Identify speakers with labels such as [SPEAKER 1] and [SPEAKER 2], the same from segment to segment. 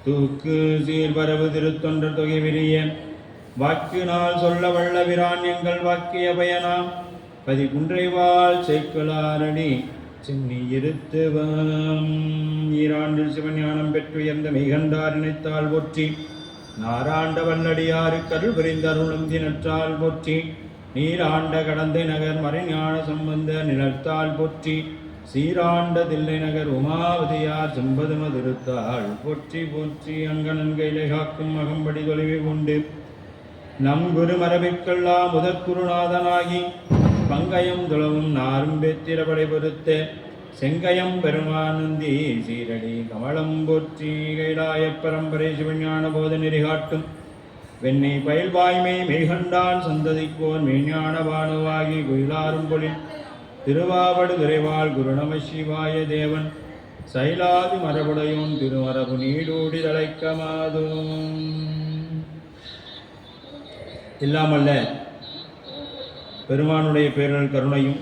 [SPEAKER 1] தூக்கு சீர்பரவு திருத்தொண்டர் தொகை விரிய வாக்கினால் சொல்ல வல்ல விரான் எங்கள் வாக்கிய பயனாம் பதி குன்றைவாள் சேக்கலாரணி சென்னி இருத்துவம் ஈராண்டில் சிவஞானம் பெற்றுயர்ந்த மெய்கண்டார் நினைத்தால் போற்றி நாராண்ட வல்லடியாறு கருள் புரிந்த அருளும் தினற்றால் போற்றி நீராண்ட கடந்தை நகர் மறைஞான சம்பந்த நிலத்தால் போற்றி சீராண்ட தில்லை நகர் உமாவதியார் செம்பதும திருத்தாள் போற்றி போற்றி அங்கனன் கைலை காக்கும் அகம்படி தொலைவை கொண்டு நம் குரு மரபிற்கெல்லாம் முதற்குருநாதனாகி பங்கயம் துளவும் நாரும் பெத்திரபடை பொறுத்த செங்கயம் பெருமானந்தி சீரடி கமலம் போற்றி கைலாய பரம்பரை சிவஞான போத நெறி காட்டும் வெண்ணை பயில்வாய்மை மெய்கண்டான் சந்ததிக்கோன் மெய்ஞான பானுவாகி குயிலாரும் பொழில் திருவாவடு துறைவாள் குரு நம சிவாய தேவன் சைலாதி மரபுடையோன் திருமரபு நீடூடி தலைக்கமாதும் இல்லாமல்ல பெருமானுடைய பேரல் கருணையும்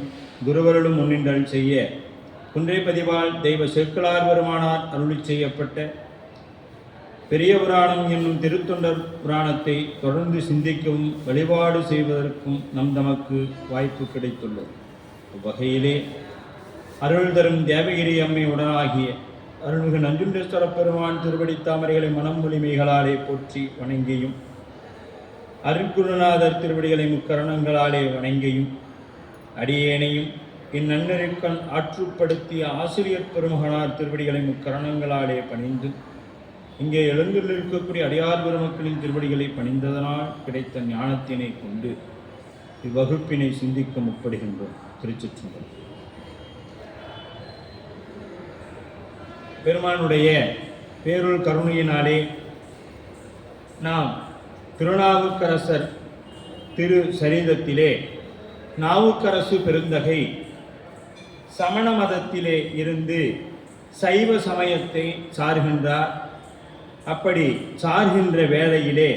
[SPEAKER 1] குருவருளும் முன்னின்றல் செய்ய குன்றை பதிவால் தெய்வ செற்களார் பெருமானார் அருளி செய்யப்பட்ட பெரிய புராணம் என்னும் திருத்தொண்டர் புராணத்தை தொடர்ந்து சிந்திக்கவும் வழிபாடு செய்வதற்கும் தமக்கு வாய்ப்பு கிடைத்துள்ளது. வகையிலே அருள் தரும் தேவகிரி அம்மை உடனாகிய அருள்மிகு நஞ்சுண்டேஸ்வர பெருமான் திருவடி தாமரைகளை மனம் மொழிமைகளாலே போற்றி வணங்கியும் அருட்குருநாதர் திருவடிகளை முக்கரணங்களாலே வணங்கியும் அடியேனையும் இந்நன்னருக்கண் ஆற்றுப்படுத்திய ஆசிரியர் பெருமகனார் திருவடிகளை முக்கரணங்களாலே பணிந்து இங்கே எழுந்துள்ளிருக்கக்கூடிய அடியார் பெருமக்களின் திருவடிகளை பணிந்ததனால் கிடைத்த ஞானத்தினை கொண்டு இவ்வகுப்பினை சிந்திக்க முற்படுகின்றோம். திருச்சிற்றம்பலம். பெருமானுடைய பேருள் கருணையினாலே நாம் திருநாவுக்கரசர் திரு சரிதத்திலே நாவுக்கரசு பெருந்தகை சமண மதத்திலே இருந்து சைவ சமயத்தை சார்கின்றார். அப்படி சார்கின்ற வேளையிலே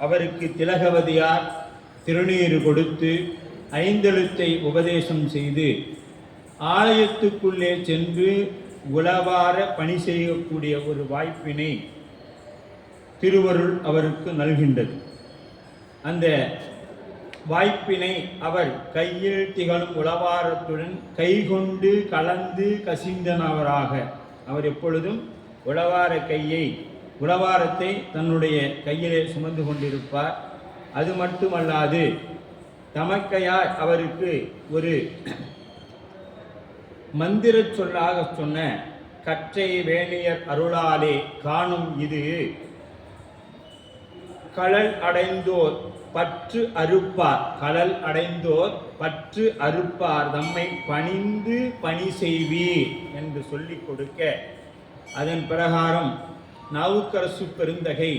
[SPEAKER 1] அவருக்கு திலகவதியார் திருநீறு கொடுத்து ஐந்தெழுத்தை உபதேசம் செய்து ஆலயத்துக்குள்ளே சென்று உளவார பணி செய்யக்கூடிய ஒரு வாய்ப்பினை திருவருள் அவருக்கு நல்கின்றது. அந்த வாய்ப்பினை அவர் கையில் திகழும் உளவாரத்துடன் கைகொண்டு கலந்து கசிந்தனவராக அவர் எப்பொழுதும் உளவாரத்தை தன்னுடைய கையிலே சுமந்து கொண்டிருப்பார். அது மட்டுமல்லாது தமக்கையார் அவருக்கு ஒரு மந்திர சொல்லாக சொன்ன கற்றை வேணியர் அருளாலே காணும் இது கழல் அடைந்தோர் பற்று அறுப்பார் தம்மை பணிந்து பணி செய்வீர் என்று சொல்லிக் கொடுக்க அதன் பிரகாரம் நாவுக்கரசு பெருந்தகை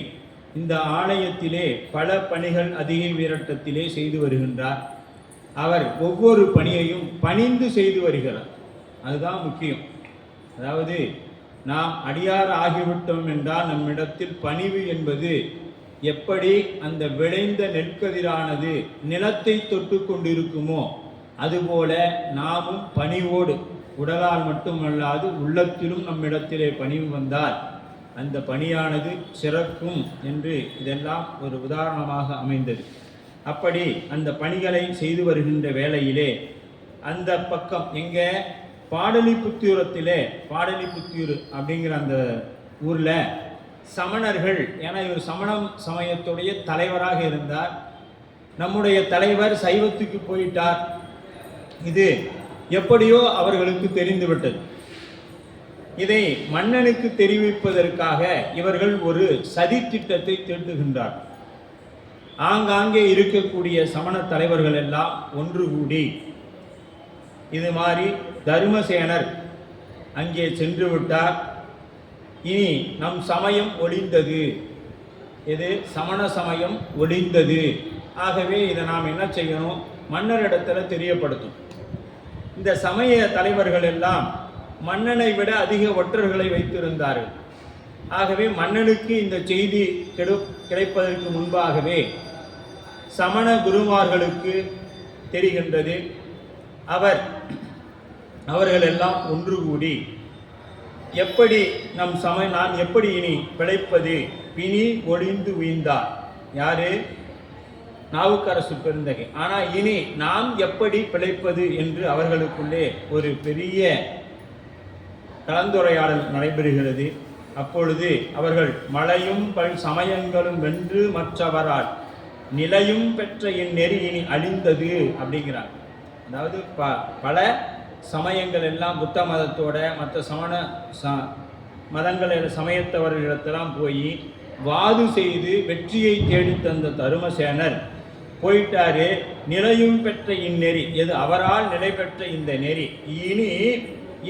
[SPEAKER 1] இந்த ஆலயத்திலே பல பணிகள் அதிக வீரட்டத்திலே செய்து வருகின்றார். அவர் ஒவ்வொரு பணியையும் பணிந்து செய்து வருகிறார். அதுதான் முக்கியம். அதாவது நாம் அடியார் ஆகிவிட்டோம் என்றால் நம்மிடத்தில் பணிவு என்பது எப்படி அந்த விளைந்த நெற்கதிரானது நிலத்தை தொட்டு கொண்டிருக்குமோ அதுபோல நாமும் பணிவோடு உடலால் மட்டுமல்லாது உள்ளத்திலும் நம்மிடத்திலே பணிவு வந்தால் அந்த பணியானது சிறக்கும் என்று இதெல்லாம் ஒரு உதாரணமாக அமைந்தது. அப்படி அந்த பணிகளை செய்து வருகின்ற வேளையிலே அந்த பக்கம் எங்கே பாடலிபுத்தூரத்திலே பாடலிபுத்தூர் அப்படிங்கிற அந்த ஊரில் சமணர்கள், ஏன்னா இவர் சமணம் சமயத்துடைய தலைவராக இருந்தார். நம்முடைய தலைவர் சைவத்துக்கு போயிட்டார். இது எப்படியோ அவர்களுக்கு தெரிந்துவிட்டது. இதை மன்னனுக்கு தெரிவிப்பதற்காக இவர்கள் ஒரு சதி திட்டத்தை தீட்டுகின்றார். ஆங்காங்கே இருக்கக்கூடிய சமண தலைவர்கள் எல்லாம் ஒன்று கூடி இது மாதிரி தர்மசேனர் அங்கே சென்று விட்டார், இனி நம் சமயம் ஒழிந்தது, இது சமண சமயம் ஒழிந்தது, ஆகவே இதை நாம் என்ன செய்யணும், மன்னரிடத்துல தெரியப்படுத்தும். இந்த சமய தலைவர்கள் எல்லாம் மன்னனை விட அதிக ஒற்றர்களை வைத்திருந்தார்கள். ஆகவே மன்னனுக்கு இந்த செய்தி கிடைப்பதற்கு முன்பாகவே சமண குருமார்களுக்கு தெரிகின்றது. அவர்கள் எல்லாம் ஒன்று கூடி எப்படி நாம் எப்படி இனி பிழைப்பது? பிணி ஒழிந்து உய்ந்தார். யாரு? நாவுக்கரசு பெருந்தகை. ஆனால் இனி நாம் எப்படி பிழைப்பது என்று அவர்களுக்குள்ளே ஒரு பெரிய கலந்துரையாடல் நடைபெறுகிறது. அப்பொழுது அவர்கள் மலையும் பல் சமயங்களும் வென்று மற்றவரால் நிலையும் பெற்ற இந்நெறி இனி அழிந்தது அப்படிங்கிறாங்க. அதாவது பல சமயங்கள் எல்லாம் புத்த மதத்தோட மற்ற மதங்கள் சமயத்தவர்களிடத்தெல்லாம் போய் வாது செய்து வெற்றியை தேடி தந்த தருமசேனர் போயிட்டாரு. நிலையும் பெற்ற இந்நெறி, எது அவரால் நிலை பெற்ற இந்த நெறி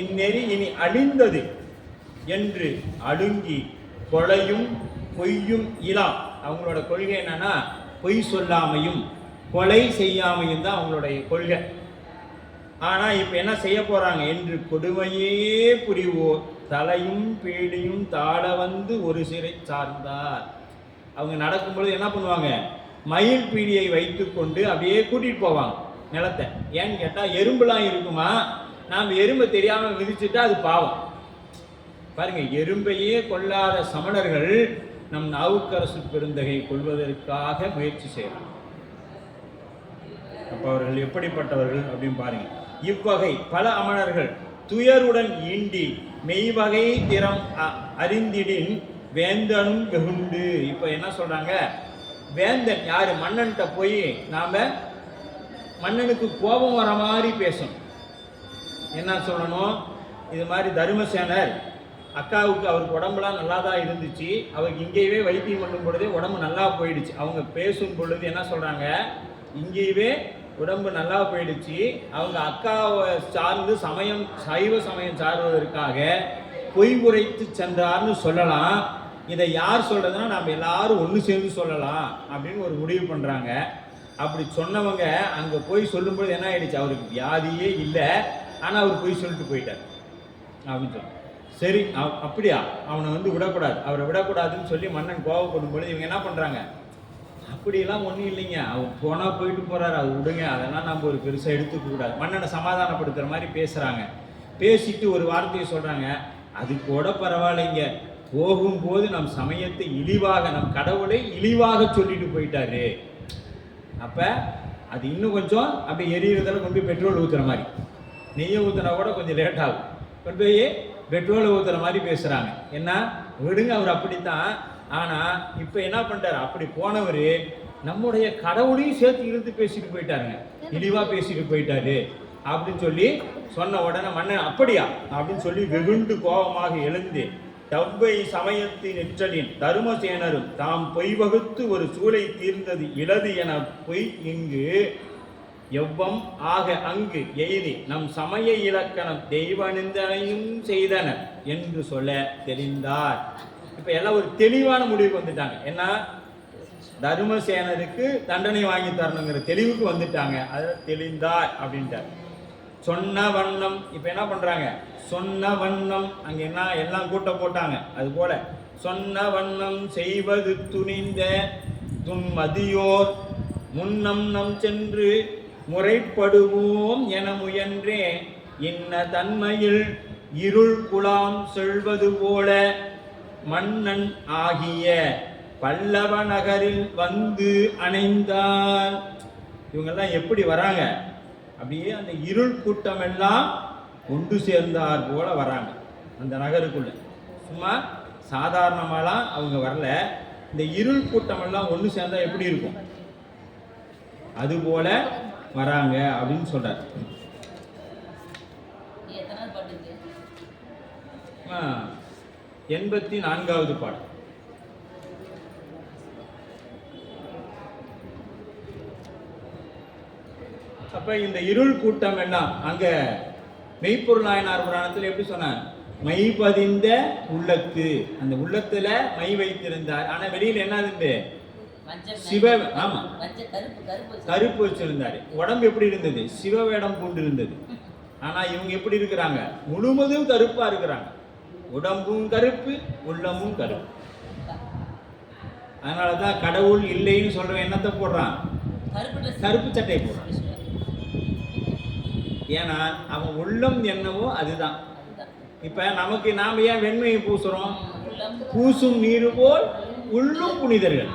[SPEAKER 1] இந்நெறி இனி அழிந்தது என்று அழுங்கி கொலையும் பொய்யும் இலாம். அவங்களோட கொள்கை என்னன்னா பொய் சொல்லாமையும் கொலை செய்யாமையும் தான் அவங்களுடைய கொள்கை. ஆனால் இப்போ என்ன செய்ய போகிறாங்க என்று கொடுமையே புரிவோர் தலையும் பீடியும் தாழ வந்து ஒரு சிறை சார்ந்தார். அவங்க நடக்கும்பொழுது என்ன பண்ணுவாங்க? மயில் பீடியை வைத்து கொண்டு அப்படியே கூட்டிகிட்டு போவாங்க நிலத்தை. ஏன்னு கேட்டால் எறும்புலாம் இருக்குமா, நாம் எறும்பை தெரியாமல் மிதிச்சுட்டா அது பாவம். பாருங்க, எறும்பையே கொள்ளாத சமணர்கள் நம் நாவுக்கரசு பெருந்தகை கொள்வதற்காக முயற்சி செய்யலாம். அப்போ அவர்கள் எப்படிப்பட்டவர்கள் அப்படின்னு பாருங்க. இவ்வகை பல அமணர்கள் துயருடன் ஈண்டி மெய்வகை திறம் அறிந்திடின் வேந்தனும் வெகுண்டு. இப்போ என்ன சொல்றாங்க? வேந்தன் யாரு? மன்னன்கிட்ட போய் நாம மன்னனுக்கு கோபம் வர மாதிரி பேசணும். என்ன சொல்லணும்? இது மாதிரி தருமசேனர் அக்காவுக்கு அவருக்கு உடம்புலாம் நல்லா தான் இருந்துச்சு, அவருக்கு இங்கேயே வைத்தியம் பண்ணும் பொழுதே உடம்பு நல்லா போயிடுச்சு. அவங்க பேசும் பொழுது என்ன சொல்றாங்க? இங்கேயே உடம்பு நல்லா போயிடுச்சு, அவங்க அக்காவை சார்ந்து சைவ சமயம் சார்வதற்காக பொய் உரைத்து சென்றார்னு சொல்லலாம். இதை யார் சொல்றதுன்னா நம்ம எல்லாரும் ஒன்று சேர்ந்து சொல்லலாம் அப்படின்னு ஒரு முடிவு பண்றாங்க. அப்படி சொன்னவங்க அங்கே போய் சொல்லும்போது என்ன ஆயிடுச்சு? அவருக்கு வியாதியே இல்லை, ஆனால் அவர் போய் சொல்லிட்டு போயிட்டார் அப்படின்னு சொல்லி. சரி, அப்படியா, அவனை விடக்கூடாது, அவரை விடக்கூடாதுன்னு சொல்லி மன்னன் கோவப்படும் பொழுது இவங்க என்ன பண்ணுறாங்க? அப்படியெல்லாம் ஒன்றும் இல்லைங்க, அவர் போனால் போயிட்டு போகிறாரு, அது விடுங்க, அதெல்லாம் நம்ம ஒரு பெருசாக எடுத்துக்கூடாது. மன்னனை சமாதானப்படுத்துகிற மாதிரி பேசுகிறாங்க. பேசிட்டு ஒரு வார்த்தையை சொல்கிறாங்க, அது கூட பரவாயில்லைங்க, போகும்போது நம் சமயத்தை இழிவாக, நம் கடவுளை இழிவாக சொல்லிட்டு போயிட்டாரு. அப்போ அது இன்னும் கொஞ்சம் அப்படி எரியறதில் கொண்டு போய் பெட்ரோல் ஊற்றுற மாதிரி, நெய்யை ஊற்றுனா கூட கொஞ்சம் லேட் ஆகும், கொண்டு போய் பெட்ரோலை ஊற்றுற மாதிரி பேசுகிறாங்க. என்ன விடுங்க, அவர் அப்படித்தான். ஆனால் இப்போ என்ன பண்ணிட்டாரு? அப்படி போனவர் நம்முடைய கடவுளையும் சேர்த்து இழுத்து பேசிட்டு போயிட்டாருங்க, இழிவாக பேசிட்டு போயிட்டாரு அப்படின்னு சொல்லி சொன்ன உடனே மன்னன் அப்படியா அப்படின்னு சொல்லி வெகுண்டு கோபமாக எழுந்து தவ்வை சமயத்தின் நெற்றலின் தருமசேனரும் தாம் பொய் வகுத்து ஒரு சூளை தீர்ந்தது இலது என பொய் இங்கு எவ்வம் ஆக அங்கு எய்தி நம் சமய இலக்கணம் தெய்வ நிந்தனையும் செய்தனர் என்று சொல்ல தெரிந்தார். இப்போ எல்லாம் ஒரு தெளிவான முடிவுக்கு வந்துட்டாங்க. என்ன? தருமசேனருக்கு தண்டனை வாங்கி தரணுங்கிற தெளிவுக்கு வந்துட்டாங்க. அதில் தெளிந்தார் அப்படின்ட்டார். சொன்ன வண்ணம் இப்போ என்ன பண்ணுறாங்க? சொன்ன வண்ணம் அங்கே என்ன எல்லாம் கூட்டம் போட்டாங்க. அதுபோல சொன்ன வண்ணம் செய்வது துணிந்த துன்மதியோர் முன்னம் நம் சென்று முறைப்படுவோம் என முயன்றே இன்ன தன்மையில் இருள் குலாம் செல்வது போல மன்னன் ஆகிய பல்லவ நகரில் வந்து அணைந்தார். இவங்கெல்லாம் எப்படி வராங்க? அப்படியே அந்த இருள் கூட்டம் எல்லாம் ஒன்று சேர்ந்தார் போல வராங்க அந்த நகருக்குள்ள. சும்மா சாதாரணமாலாம் அவங்க வரல, இந்த இருள் கூட்டம் எல்லாம் ஒன்று சேர்ந்தா எப்படி இருக்கும் அதுபோல வராங்க அப்படின்னு சொல்றார். 84வது பாடல். அப்ப இந்த இருள் கூட்டம் எல்லாம் அங்க மெய்ப்பொருள் நாயனார் புராணத்தில் எப்படி சொன்னார்? மை பதிந்த உள்ளத்து, அந்த உள்ளத்துல மை வைத்திருந்தார். ஆனா வெளியில என்ன இருந்து? சிவ, ஆமா, கருப்பு வச்சிருந்தாரு. உடம்பு எப்படி இருந்தது? சிவவேடம் பூண்டு இருந்தது. ஆனா இவங்க எப்படி இருக்கிறாங்க? முழுவதும் கருப்பா இருக்கிறாங்க. உடம்பும் கருப்பு, உள்ளமும் கருப்பு. அதனாலதான் கடவுள் இல்லைன்னு சொல்றவன் என்னத்தை போடுறான்? கருப்பு சட்டை போடுறான். ஏன்னா அவன் உள்ளம் என்னவோ அதுதான். இப்ப நமக்கு நாம ஏன் வெண்மையை பூசுறோம்? பூசும் நீர் போல் உள்ளும் புனிதர்கள்.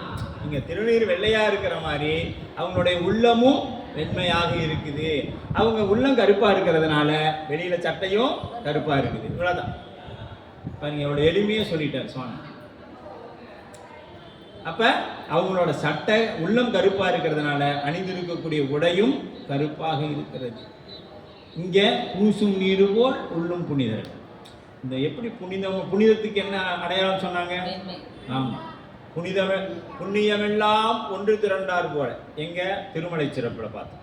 [SPEAKER 1] இங்க திருநீர் வெள்ளையா இருக்கிற மாதிரி அவங்களுடைய உள்ளமும் வெண்மையாக இருக்குது. அவங்க உள்ளம் கருப்பா இருக்கிறதுனால வெளியில சட்டையும் கருப்பா இருக்குது. இவ்வளவுதான். பாருங்க எவ்வளவு எளிமையா சொல்லிட்டார் சுவாமி. அப்ப அவங்களோட சட்டை உள்ளம் கருப்பா இருக்கிறதுனால அணிந்திருக்கக்கூடிய உடையும் கருப்பாக இருக்கிறது. இங்க பூசும் நீர் போல் உள்ளும் புனிதர்கள். இந்த எப்படி புனிதத்துக்கு என்ன அடையாளம் சொன்னாங்க? ஆமா, புண்ணியமெல்லாம் ஒன்று திரண்டார் போல. எங்க திருமலை சிறப்புல பார்த்தோம்.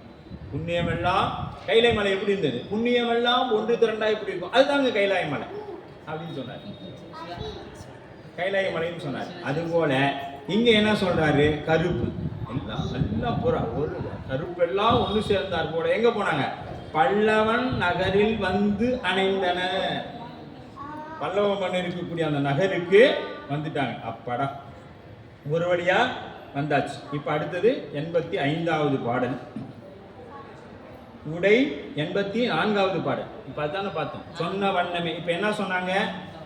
[SPEAKER 1] புண்ணியமெல்லாம் கைலை மலை எப்படி இருந்தது? புண்ணியமெல்லாம் ஒன்று திரண்டா எப்படி இருக்கும்? அதுதாங்க கைலாய மலை அப்படின்னு சொன்னார். கைலாய மலைன்னு சொன்னார். அதுபோல இங்க என்ன சொல்றாரு? கருப்பு எல்லாம் பூரா ஒரு கருப்பெல்லாம் ஒன்று சேர்ந்தார் போல. எங்க போனாங்க? பல்லவன் நகரில் வந்து அணைந்தன. பல்லவ மன்னர் இருக்கக்கூடிய அந்த நகருக்கு வந்துட்டாங்க. அப்படா ஒரு வழியா வந்தாச்சு. இப்ப அடுத்தது 85வது பாடல், உடை 84வது பாடல். இப்ப அதான பார்த்தோம். சொன்ன வண்ணமே. இப்ப என்ன சொன்னாங்க?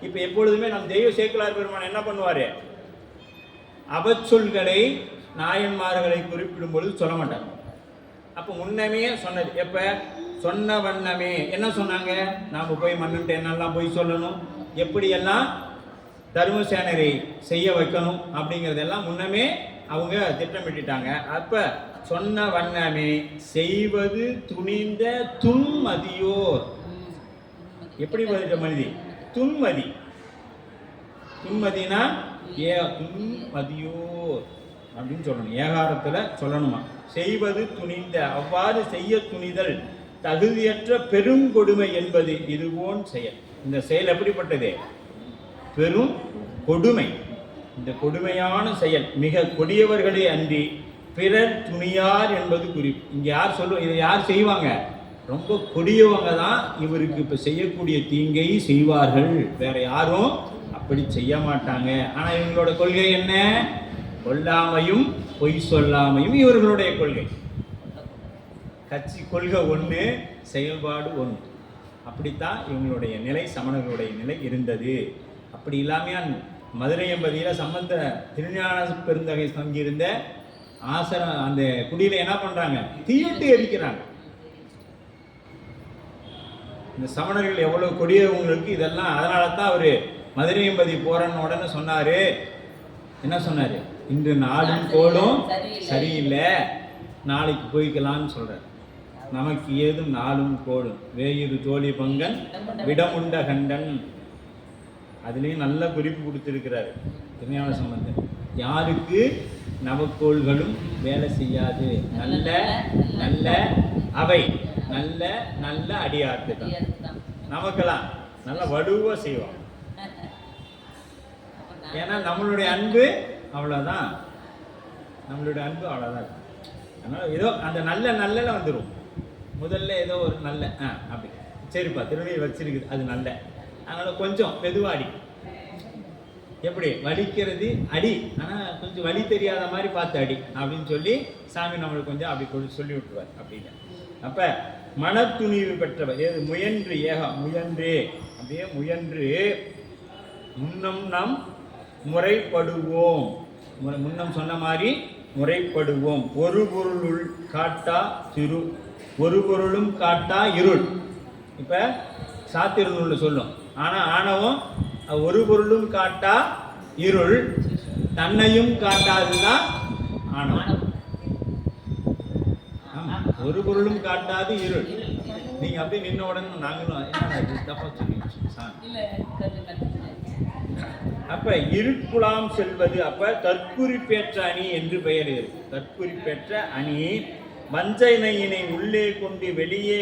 [SPEAKER 1] இப்ப எப்பொழுதுமே நம் தெய்வ சேக்கிழார் பெருமான் என்ன பண்ணுவாரு? அபச்சொல்களை நாயன்மார்களை குறிப்பிடும் பொழுது சொல்ல மாட்டாங்க. அப்ப முன்னமே சொன்னது. எப்ப சொன்ன வண்ணமே என்ன சொன்னாங்க? நாம போய் மன்னன்ட்ட என்னெல்லாம் போய் சொல்லணும், எப்படியெல்லாம் தர்மசேனரை செய்ய வைக்கணும் அப்படிங்கிறதெல்லாம் முன்னமே அவங்க திட்டமிட்டுட்டாங்க. அப்ப சொன்ன வண்ணமே செய்வது துணிந்த துன்மதியோர். எப்படி பதிட்ட மனிதி? துன்மதி. துன்மதினா துன்மதியோர் அப்படின்னு சொல்லணும். ஏகாரத்துல சொல்லணுமா? செய்வது துணிந்த, அவ்வாறு செய்ய துணிதல் தகுதியற்ற பெருங்கொடுமை என்பது இதுபோன் செயல். இந்த செயல் எப்படிப்பட்டது? பெரும் கொடுமை. இந்த கொடுமையான செயல் மிக கொடியவர்களே அன்றி பிறர் துணியார் என்பது குறிப்பு. இங்க யார் சொல்லுவோம்? இதை யார் செய்வாங்க? ரொம்ப கொடியவங்க தான் இவருக்கு இப்ப செய்யக்கூடிய தீங்கை செய்வார்கள். வேற யாரும் அப்படி செய்ய மாட்டாங்க. ஆனா இவங்களோட கொள்கை என்ன? கொல்லாமையும் பொய் சொல்லாமையும் இவர்களுடைய கொள்கை. கட்சி கொள்கை ஒன்று, செயல்பாடு ஒன்று. அப்படித்தான் இவங்களுடைய நிலை, சமணர்களுடைய நிலை இருந்தது. அப்படி இல்லாமையான் மதுரை எம்பதியில் சம்பந்த திருஞான பெருந்தகை தங்கியிருந்த ஆசிரம் அந்த குடியில என்ன பண்றாங்க? தீயிட்டு எரிக்கிறாங்க. இந்த சமணர்கள் எவ்வளவு கொடியவங்களுக்கு இதெல்லாம். அதனால தான் அவரு மதுரை எம்பதி போறன்னு உடனே சொன்னாரு. என்ன சொன்னாரு? இன்று நாடும் கோளும் சரியில்லை, நாளைக்கு போய்க்கலாம்னு சொல்றாரு. நமக்கு ஏதும் நாளும் கோளும் வேயிறு தோழி பங்கன் விடமுண்ட கண்டன். அதுலேயும் நல்ல குறிப்பு கொடுத்திருக்கிறாரு திருஞான சம்பந்தர். யாருக்கு நவக்கோள்களும் வேலை செய்யாது, நல்ல நல்ல அவை நல்ல நல்ல அடியார்த்து தான். நமக்கெல்லாம் நல்ல வடுவா செய்வோம். ஏன்னா நம்மளுடைய அன்பு அவ்வளோதான். நம்மளுடைய அன்பு அவ்வளோதான். அதனால ஏதோ அந்த நல்ல நல்ல வந்துடும். முதல்ல ஏதோ ஒரு நல்ல அப்படி சரிப்பா திருநீர் வச்சிருக்குது அது நல்ல. அதனால கொஞ்சம் மெதுவாடி. எப்படி வலிக்கிறது அடி, ஆனால் கொஞ்சம் வலி தெரியாத மாதிரி பார்த்து அடி அப்படின்னு சொல்லி சாமி நம்மளுக்கு கொஞ்சம் அப்படி சொல்லி விட்டுருவார் அப்படின்னு. அப்ப மனத்துணிவு பெற்றவர் ஏது முயன்று முயன்று அப்படியே முயன்று முன்னம் நாம் முறைப்படுவோம். முன்னம் சொன்ன மாதிரி முறைப்படுவோம். ஒரு பொருளுள் காட்டா திரு, ஒரு பொருளும் காட்டா இருள். இப்ப சாத்திரநூல்ல சொல்லும். ஆனா ஆணவம் ஒரு பொருளும் காட்டா இருள், தன்னையும் காட்டாதுதான் ஆணவம். ஆமா, ஒரு பொருளும் காட்டாது இருள். நீங்க அப்படியே நின்ன உடனே நாங்களும் தப்பா சொல்லி. அப்ப இருட்குலாம் செல்வது. அப்ப தற்குறிப்பேற்ற அணி என்று பெயர் இருக்கு. தற்குறிப்பேற்ற அணி வஞ்சனையினை உள்ளே கொண்டு வெளியே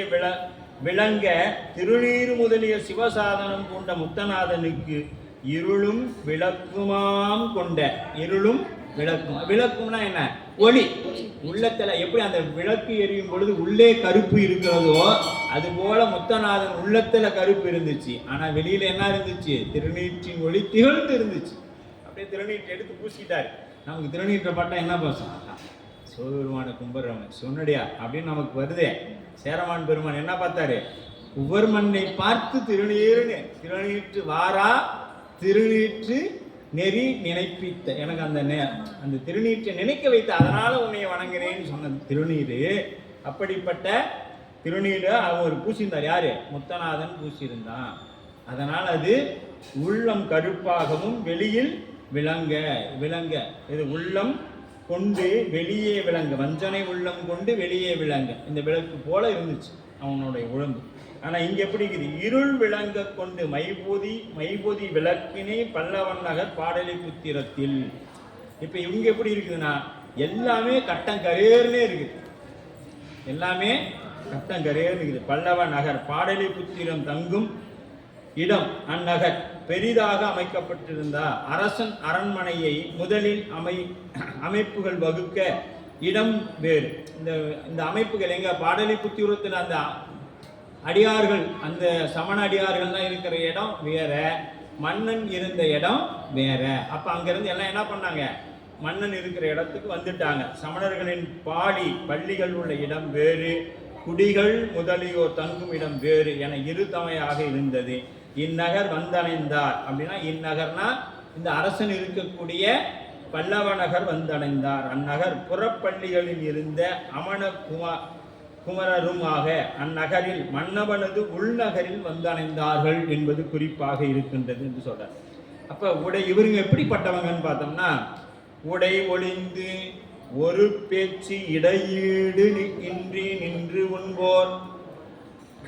[SPEAKER 1] விளங்க திருநீர் முதலிய சிவசாதனம் கொண்ட முத்தநாதனுக்கு இருளும் விளக்குமாம் கொண்ட. இருளும் விளக்கும். விளக்கும்னா என்ன? ஒளி. உள்ளத்துல எப்படி அந்த விளக்கு எரியும் பொழுது உள்ளே கருப்பு இருக்கிறதோ அது போல முத்தநாதன் உள்ளத்துல கருப்பு இருந்துச்சு. ஆனா வெளியில என்ன இருந்துச்சு? திருநீற்றின் ஒளி திகழ்ந்து இருந்துச்சு. அப்படியே திருநீற்றை எடுத்து பூசிட்டாரு. நமக்கு திருநீற்றை பட்டா என்ன பேசும்? சிவபெருமான கும்பிடுறவன் சொன்னடியா அப்படின்னு நமக்கு வருதே. சேரமான் பெருமான் என்ன பார்த்தாரு? உவர் மண்ணை பார்த்து திருநீற்று வாரா திருநீற்று நெறி நினைப்பித்த, எனக்கு அந்த திருநீற்றை நினைக்க வைத்த, அதனால உன்னை வணங்குறேன்னு சொன்ன திருநீர். அப்படிப்பட்ட திருநீரை அவர் பூசியிருந்தார். யாரு? முத்தநாதன் பூசியிருந்தான். அதனால் அது உள்ளம் கருப்பாகவும் வெளியில் விளங்க இது உள்ளம் கொண்டு வெளியே விளங்க, வஞ்சனை உள்ளம் கொண்டு வெளியே விளங்க, இந்த விளக்கு போல இருந்துச்சு அவனுடைய உழம்பு. ஆனால் இங்கே எப்படி இருக்குது? இருள் விளங்க கொண்டு மைபோதி விளக்கினை பல்லவன் நகர் பாடலிபுத்திரத்தில். இப்போ இவங்க எப்படி இருக்குதுன்னா எல்லாமே கட்டங்கரேர்னே இருக்குது, எல்லாமே கட்டங்கரேர்னு இருக்குது. பல்லவ நகர் பாடலிபுத்திரம் தங்கும் இடம் அந்நகர் பெரிதாக அமைக்கப்பட்டிருந்தா அரசன் அரண்மனையை முதலில் அமைப்புகள் வகுக்க இடம் வேறு. இந்த அமைப்புகள் எங்க? பாடலிபுத்திரத்தில் அந்த அடியார்கள், அந்த சமண அடியார்கள் தான் இருக்கிற இடம் வேற, மன்னன் இருந்த இடம் வேற. அப்ப அங்கிருந்து எல்லாம் என்ன பண்ணாங்க? மன்னன் இருக்கிற இடத்துக்கு வந்துட்டாங்க. சமணர்களின் பள்ளிகள் உள்ள இடம் வேறு, குடிகள் முதலியோர் தங்கும் இடம் வேறு என இருதமையாக இருந்தது. இந்நகர் வந்தடைந்தார் அப்படின்னா, இந்நகர்னா இந்த அரசன் இருக்கக்கூடிய பல்லவ நகர் வந்தடைந்தார். அந்நகர் புறப்பள்ளிகளில் இருந்த அமன குமரருமாக அந்நகரில் மன்னவனது உள்நகரில் வந்தடைந்தார்கள் என்பது குறிப்பாக இருக்கின்றது என்று சொல்றார். அப்ப இவருங்க எப்படிப்பட்டவங்கன்னு பார்த்தோம்னா, உடை ஒளிந்து ஒரு பேச்சு இடையீடு இன்றி நின்று உண்போர்,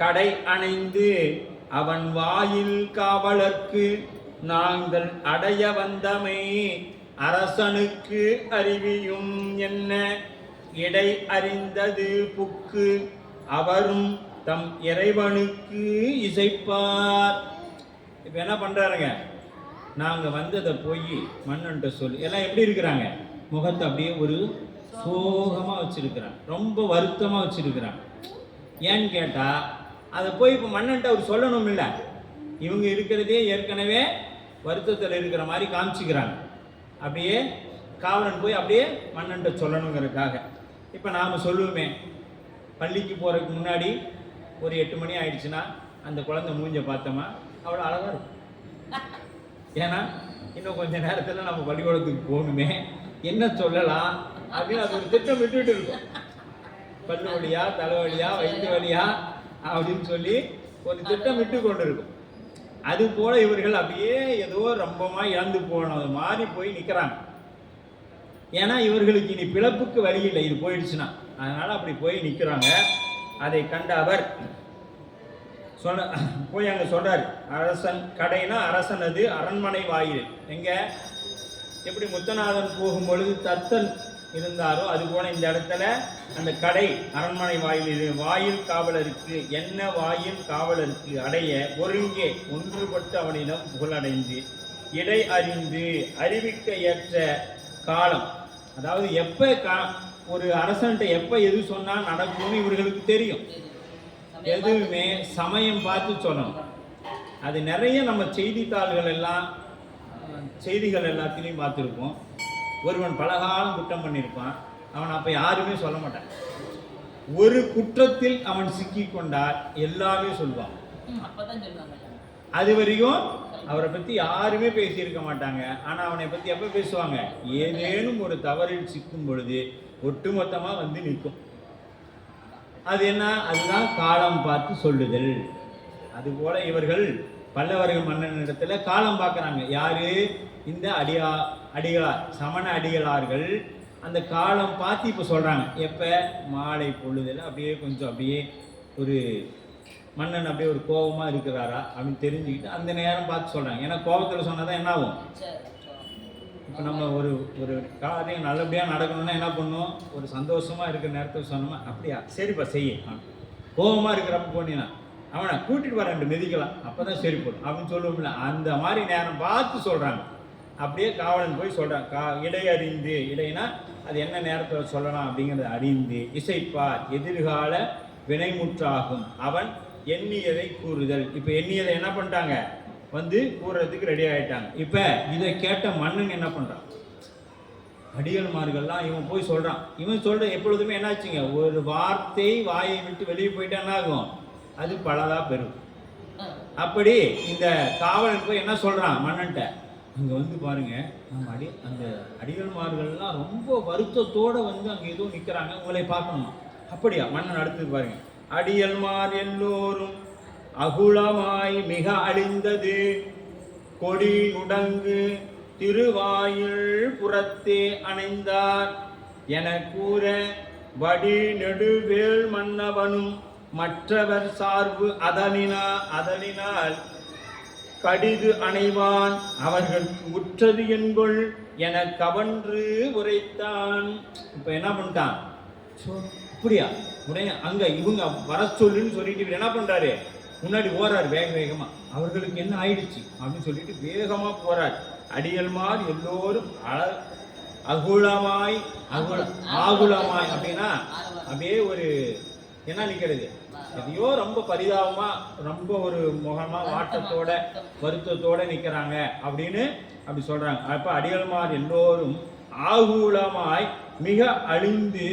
[SPEAKER 1] கடை அணைந்து அவன் வாயில் காவலர்க்கு நாங்கள் அடைய வந்தமை அரசனுக்கு அறிவியும் என்ன, இடை அறிந்தது புக்கு அவரும் தம் இறைவனுக்கு இசைப்பார். இப்ப என்ன பண்றாருங்க? நாங்க வந்ததை போய் மன்னன்ட்ட சொல்லி, எல்லாம் எப்படி இருக்கிறாங்க? முகத்தை அப்படியே ஒரு சோகமா வச்சிருக்கிறான், ரொம்ப வருத்தமா வச்சிருக்கிறான். ஏன்னு கேட்டா அதை போய் இப்போ மன்னன்ட்ட அவர் சொல்லணும் இல்லை, இவங்க இருக்கிறதே ஏற்கனவே வருத்தத்தில் இருக்கிற மாதிரி காமிச்சிக்கிறாங்க. அப்படியே காவலன் போய் அப்படியே மன்னன்ட்ட சொல்லணுங்கிறதுக்காக. இப்போ நாம் சொல்லுவோமே, பள்ளிக்கு போகிறதுக்கு முன்னாடி ஒரு 8 மணி ஆயிடுச்சுன்னா அந்த குழந்தை மூஞ்ச பார்த்தோமா அவ்வளோ அழகாக இருக்கும். ஏன்னா இன்னும் கொஞ்சம் நேரத்தில் நம்ம பள்ளிக்கூடத்துக்கு போகணுமே, என்ன சொல்லலாம் அப்படின்னு அது ஒரு திட்டம் விட்டுட்டு இருக்கும். பல்லு வலியா, தலைவலியா, வயிற்று வலியா அப்படின்னு சொல்லி ஒரு திட்டம் விட்டு கொண்டு இருக்கும். அது போல இவர்கள் அப்படியே ஏதோ ரொம்பமா இழந்து போனது மாதிரி போய் நிற்கிறாங்க. ஏன்னா இவர்களுக்கு இனி பிளப்புக்கு வழி இல்லை, இது போயிடுச்சுன்னா. அதனால அப்படி போய் நிற்கிறாங்க. அதை கண்ட அவர் போய் அங்கே சொல்றாரு, அரசன் கடைனா அரசனது அரண்மனை வாயில். எங்க எப்படி முத்தநாதன் போகும்பொழுது தத்தன் இருந்தாரோ அது போல இந்த இடத்துல அந்த கடை அரண்மனை வாயில் காவலருக்கு என்ன, வாயில் காவலருக்கு அடைய ஒருங்கே ஒன்றுபட்டு அவனிடம் புகழடைந்து இடை அறிந்து அறிவிக்க ஏற்ற காலம். அதாவது எப்ப ஒரு அரசன்ட்ட எப்ப எது சொன்னா நடக்கும்னு இவர்களுக்கு தெரியும். எதுவுமே சமயம் பார்த்து சொல்லணும். அது நிறைய நம்ம செய்தித்தாள்கள் செய்திகள் எல்லாத்திலையும் பார்த்துருப்போம். ஒருவன் பலகாலம் குற்றம் பண்ணியிருப்பான், அவன் அப்ப யாருமே சொல்ல மாட்டான். ஒரு குற்றத்தில் அவன் சிக்கி கொண்டால் எல்லாமே சொல்லுவான். அது வரைக்கும் அவரை பத்தி யாருமே பேசியிருக்க மாட்டாங்க. ஆனா அவனை பத்தி எப்ப பேசுவாங்க? ஏதேனும் ஒரு தவறில் சிக்கும் பொழுது ஒட்டுமொத்தமா வந்து நிற்கும். அது என்ன? அதுதான் காலம் பார்த்து சொல்லுதல். அதுபோல இவர்கள் பல்லவர்கள் மன்னனிடத்துல காலம் பார்க்குறாங்க. யாரு? இந்த அடிகளார், சமண அடிகளார்கள் அந்த காலம் பார்த்து இப்போ சொல்கிறாங்க. எப்போ? மாலை பொழுதில் அப்படியே கொஞ்சம் அப்படியே ஒரு மன்னன் அப்படியே ஒரு கோபமாக இருக்கிறாரா அப்படின்னு தெரிஞ்சுக்கிட்டு அந்த நேரம் பார்த்து சொல்கிறாங்க. ஏன்னா கோபத்தில் சொன்னால் தான் என்ன ஆகும்? இப்போ நம்ம ஒரு காரியம் நல்லபடியாக நடக்கணும்னா என்ன பண்ணுவோம்? ஒரு சந்தோஷமாக இருக்கிற நேரத்தில் சொன்னோமா, அப்படியா சரிப்பா செய்ய. கோபமாக இருக்கிறப்ப போனீங்கன்னா அவனை கூட்டிகிட்டு வர 2 மிதிக்கலாம், அப்போ தான் சரி போடும் அப்படின்னு சொல்லுவோம்ல. அந்த மாதிரி நேரம் பார்த்து சொல்கிறாங்க. அப்படியே காவலன் போய் சொல்கிறான். இடை அறிந்து, இடைனா அது என்ன நேரத்தில் சொல்லலாம் அப்படிங்கிறத அறிந்து இசைப்பார் எதிர்கால வினைமுற்றாகும் அவன் எண்ணியதை கூறுதல். இப்போ எண்ணியதை என்ன பண்ணிட்டாங்க? வந்து கூறுறதுக்கு ரெடி ஆகிட்டாங்க. இப்போ இதை கேட்ட மன்னன் என்ன பண்ணுறான்? அடிகள்மார்கள்லாம் இவன் போய் சொல்கிறான். இவன் சொல்கிற எப்பொழுதுமே என்னாச்சுங்க, ஒரு வார்த்தை வாயை விட்டு வெளியே போயிட்டா என்ன ஆகும்? அது பலதா பெரும். அப்படி இந்த காவலன் போய் என்ன சொல்றான் மன்னன்ட்ட, அங்க வந்து பாருங்க நம்ம அந்த அடிகள்மார்கள்லாம் ரொம்ப வருத்தத்தோட வந்து அங்க ஏதோ நிக்கிறாங்க, உங்களை பார்க்கணுமா. அப்படியா மன்னன் அடுத்தது பாருங்க, அடியல்மார் எல்லோரும் அகுலமாய் மிக அழிந்தது கொடி நுடங்கு திருவாயில் புறத்தே அணைந்தார் என கூற வடி நெடுவேல் மன்னவனும் மற்றவர் சார்பு அதனினால் கடிது அணைவான் அவர்களுக்கு உற்றது என்கொள் என கவன்று உரைத்தான். இப்ப என்ன பண்ணிட்டான், அப்படியா உடனே அங்க இவங்க வர சொல்லுன்னு சொல்லிட்டு என்ன பண்றாரு, முன்னாடி போறாரு வேக வேகமா. அவர்களுக்கு என்ன ஆயிடுச்சு அப்படின்னு சொல்லிட்டு வேகமா போறார். அடியல்மார் எல்லோரும் ஆகுலமாய் அப்படின்னா அப்படியே ஒரு என்ன நிக்கிறது, எதையோ ரொம்ப பரிதாபமா ரொம்ப ஒரு முகமா வாட்டத்தோட வருத்தத்தோட நிக்கிறாங்க அப்படின்னு அப்படி சொல்றாங்க. அப்ப அடியல்மார் எல்லோரும் ஆகுலமாய் மிக அழிந்து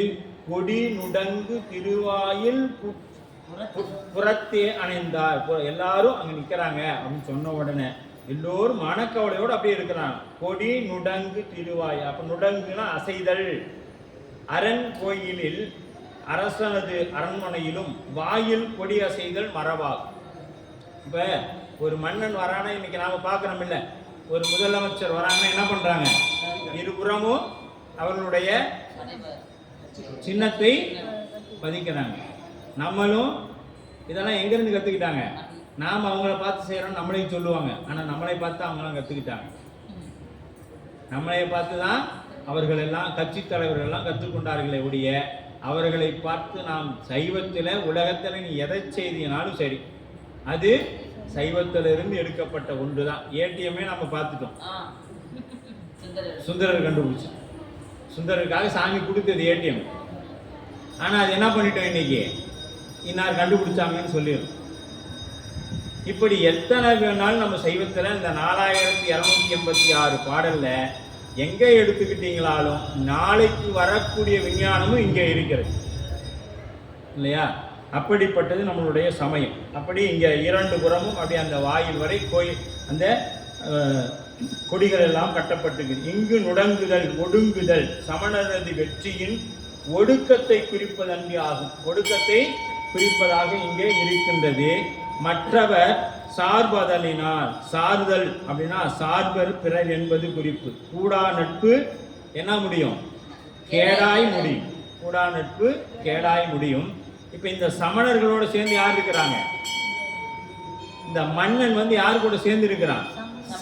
[SPEAKER 1] கொடி நுடங்கு திருவாயில் புறத்தே அணைந்தார். எல்லாரும் அங்க நிக்கிறாங்க அப்படின்னு சொன்ன உடனே எல்லோரும் மனக்கவலையோடு அப்படியே இருக்கிறாங்க. கொடி நுடங்கு திருவாய், அப்ப நுடங்குனா அசைதல். அரண் கோயிலில் அரசனது அரண்மனையிலும் வாயில் கொடி அசைதல் மரபாகும். இப்ப ஒரு மன்னன் வரானா, இன்னைக்கு நாம பார்க்கிறோம் இல்ல, ஒரு முதலமைச்சர் வராங்கன்னா என்ன பண்றாங்க, இருபுறமும் அவர்களுடைய சின்னத்தை பதிக்கிறாங்க. நம்மளும் இதெல்லாம் எங்கிருந்து கத்துக்கிட்டாங்க, நாம் அவங்கள பார்த்து செய்யறோம் நம்மளையும் சொல்லுவாங்க, ஆனா நம்மளை பார்த்து அவங்களாம் கத்துக்கிட்டாங்க. நம்மளை பார்த்து தான் அவர்கள் எல்லாம் கட்சி தலைவர்கள் எல்லாம் கற்றுக்கொண்டார்களே ஒழிய அவர்களை பார்த்து நாம் சைவத்தில் உலகத்தில் நீ எதை செய்தினாலும் சரி அது சைவத்திலிருந்து எடுக்கப்பட்ட ஒன்று தான். ஏடிஎம்மே நம்ம பார்த்துட்டோம், சுந்தரர் கண்டுபிடிச்சு, சுந்தரருக்காக சாமி கொடுத்தது ஏடிஎம். ஆனா அது என்ன பண்ணிட்டோம், இன்னைக்கு இன்னார் கண்டுபிடிச்சாங்கன்னு சொல்லிடும். இப்படி எத்தனை வேணாலும் நம்ம சைவத்தில் இந்த 4286 பாடல்ல எங்க எடுத்துக்கிட்டீங்களாலும் நாளைக்கு வரக்கூடிய விஞ்ஞானமும் இங்கே இருக்கிறது இல்லையா. அப்படிப்பட்டது நம்மளுடைய சமயம். அப்படி இங்க 2 புறமும் அப்படி அந்த வாயில் வரை கோயில் அந்த கொடிகள் எல்லாம் கட்டப்பட்டிருக்கு. இங்கு நுடங்குதல் ஒடுங்குதல் சமணரது வெற்றியின் ஒடுக்கத்தை குறிப்பதன்றி ஆகும். ஒடுக்கத்தை குறிப்பதாக இங்கே இருக்கின்றது. மற்றவர் சார்பதலினால், சார்தல் அப்படின்னா சார்பர் பிறர் என்பது குறிப்பு. கூடா நட்பு என்ன முடியும், கேடாய் முடியும். கூடா நட்பு கேடாய் முடியும். இப்ப இந்த சமணர்களோட சேர்ந்து யார் இருக்கிறாங்க, இந்த மன்னன் வந்து யார் கூட சேர்ந்து இருக்கிறான்,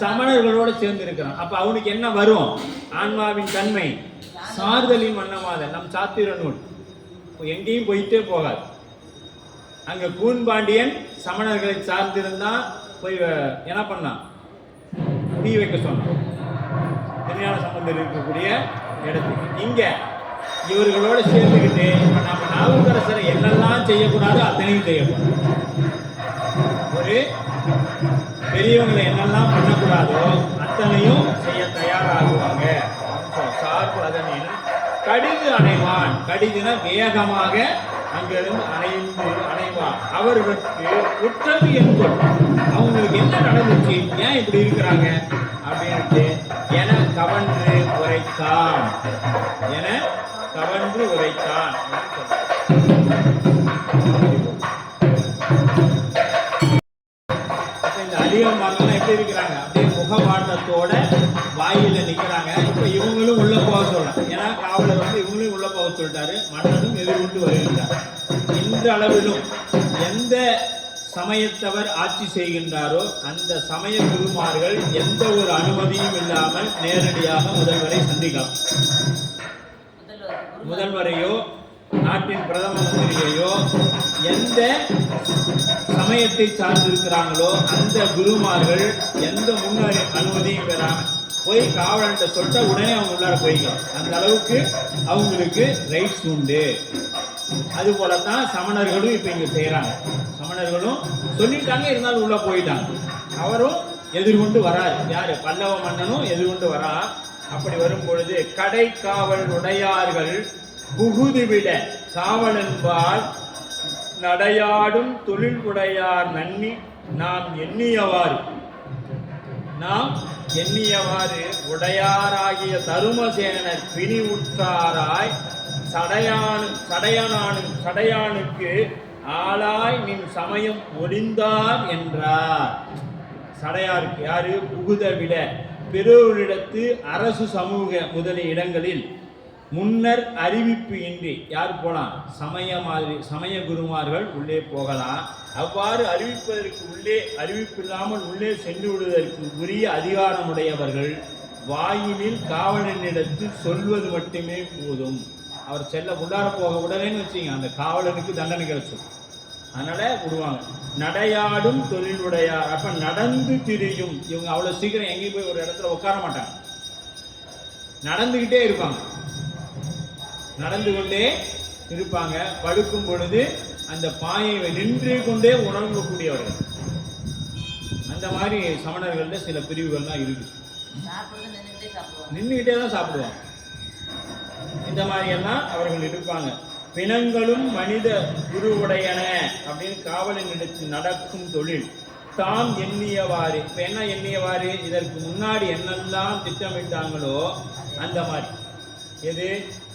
[SPEAKER 1] சமணர்களோட சேர்ந்து இருக்கிறான். அப்ப அவனுக்கு என்ன வரும், ஆன்மாவின் தன்மை சார்தலின் மன்னமாதல். நம் சாத்திர நூல் எங்கேயும் போயிட்டே போகாது. அங்க கூன்பாண்டியன் சமணர்களை சார்ந்திருந்தா போய் என்ன பண்ணான், தீ வைக்க சொன்னான் திருஞான சம்பந்தர் இருக்கக்கூடிய இடத்துக்கு. இங்க இவர்களோட சேர்ந்துக்கிட்டு நம்ம நாவுக்கரசரை என்னெல்லாம் செய்யக்கூடாதோ அத்தனையும் செய்யக்கூடாது. ஒரு பெரியவங்களை என்னெல்லாம் பண்ணக்கூடாதோ அத்தனையும் செய்ய தயாராகுவாங்க. சார்பு அதனின் கடிது அணைவான். கடிதுன வேகமாக அங்கிருந்து அணைவான். அவர்களுக்கு உற்றது என்பது அவங்களுக்கு என்ன நடந்துச்சு, ஏன் இப்படி இருக்கிறாங்க அப்படின்ட்டு என கவன்று உரைத்தான். என கவன்று உரைத்தான். இந்த அதிகமாக எப்படி இருக்கிறாங்க, அப்படியே முகவாட்டத்தோட வாயில நிக்கிறாங்க. இப்ப இவங்களும் உள்ள போக சொல்லலாம், ஏன்னா காவலர் வந்து இவங்களும் உள்ள போக சொல்லிட்டாரு. மன்னனும் எதிர்கொண்டு வருகின்றார். இந்த அளவிலும் எந்த சமயத்தவர் ஆட்சி செய்கின்றாரோ அந்த சமய குருமார்கள் எந்த ஒரு அனுமதியும் இல்லாமல் நேரடியாக முதல்வரை சந்திக்கலாம். முதல்வரையோ நாட்டின் பிரதம மந்திரியையோ எந்த சமயத்தை சார்ந்திருக்கிறாங்களோ அந்த குருமார்கள் எந்த முன்னறி அனுமதியும் பெறாமல் போய் காவலன்ட்ட சொல்லிட்டா உடனே அவங்க உள்ளார போய்க்கலாம். அந்த அளவுக்கு அவங்களுக்கு ரைட்ஸ் உண்டு. அது போலத்தான் சமணர்களும் இப்ப இங்க செய்யறாங்க. சமணர்களும் சொல்லிட்டாங்க, இருந்தாலும் உள்ள போயிட்டாங்க. அவரும் எதிர்கொண்டு வராரு. யாரு, பல்லவ மன்னனும் எதிர்கொண்டு வரா. அப்படி வரும் பொழுது கடை காவல் உடையார்கள் புகுதுவிட காவலன்பால் நடையாடும் தொழில் உடையார் நன்னி நாம் எண்ணியவாறு உடையாராகிய தருமசேனர் பிணி உற்றாராய் சடையானுக்கு ஆளாய் நின் சமயம் ஒளிந்தார் என்றார். சடையாருக்கு யாரு? புகுத விட பெருவரிடத்து அரசு சமூக முதலிய இடங்களில் முன்னர் அறிவிப்பு இன்றி யார் போகலாம்? சமய குருமார்கள் உள்ளே போகலாம். அவ்வாறு அறிவிப்பில்லாமல் உள்ளே சென்று விடுவதற்கு உரிய அதிகாரமுடையவர்கள் வாயிலில் காவலனிடத்து சொல்வது மட்டுமே போதும். அவர் உள்ளார போக விடலன்னு வச்சுங்க, அந்த காவலனுக்கு தண்டனை கிடைச்சிடும். அதனால விடுவாங்க. நடையாடும் தொழிலுடையார், அப்ப நடந்து திரியும். இவங்க அவ்வளவு சீக்கிரம் எங்கேயும் போய் ஒரு இடத்துல உட்கார மாட்டாங்க, நடந்துகிட்டே இருப்பாங்க, நடந்து கொண்டே இருப்பாங்க. படுக்கும் பொழுது அந்த பாயை நின்று கொண்டே உணரக்கூடியவர்கள். அந்த மாதிரி சமணர்கள்ல சில பிரிவுகள்லாம் இருக்கு. நின்றுகிட்டே தான் சாப்பிடுவாங்க. இந்த மாதிரி எல்லாம் அவர்கள் இருப்பாங்க. பிணங்களும் மனித குருவுடையன அப்படின்னு காவலின் எடுத்து நடக்கும் தொழில் தாம் எண்ணியவாறு. இப்ப என்ன எண்ணியவாறு? இதற்கு முன்னாடி என்னெல்லாம் திட்டமிட்டாங்களோ அந்த மாதிரி. எது?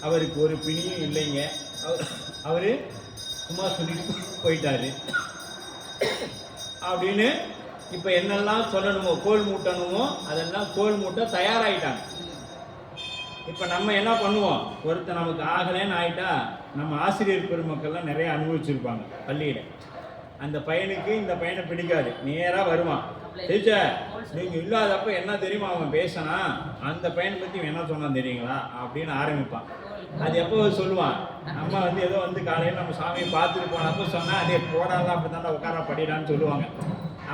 [SPEAKER 1] அவருக்கு ஒரு பிணியும் இல்லைங்க, அவரு சும்மா சொல்லிட்டு போயிட்டாரு அப்படின்னு இப்ப என்னெல்லாம் சொல்லணுமோ, கோல் மூட்டணுமோ அதெல்லாம் கோல் மூட்ட தயாராயிட்டாங்க. இப்ப நம்ம என்ன பண்ணுவோம்? ஒருத்தர் நமக்கு ஆகலைன்னு ஆயிட்டா, நம்ம ஆசிரியர் பெருமக்கள்லாம் நிறைய அனுபவிச்சிருப்பாங்க பள்ளியில. அந்த பையனுக்கு இந்த பையனை பிடிக்காது, நேரா வருவான். டீச்சர் நீங்க இல்லாதப்ப என்ன தெரியுமா அவன் பேசினா, அந்த பையனை பத்தி என்ன சொன்னான் தெரியுங்களா அப்படின்னு ஆரம்பிப்பான். அது எப்போ சொல்லுவான்? நம்ம ஏதோ காலையில் நம்ம சாமியை பார்த்துட்டு போனப்போ சொன்னா, அதே போடாதான் அப்படித்தாண்டா உட்கார படிடான்னு சொல்லுவாங்க.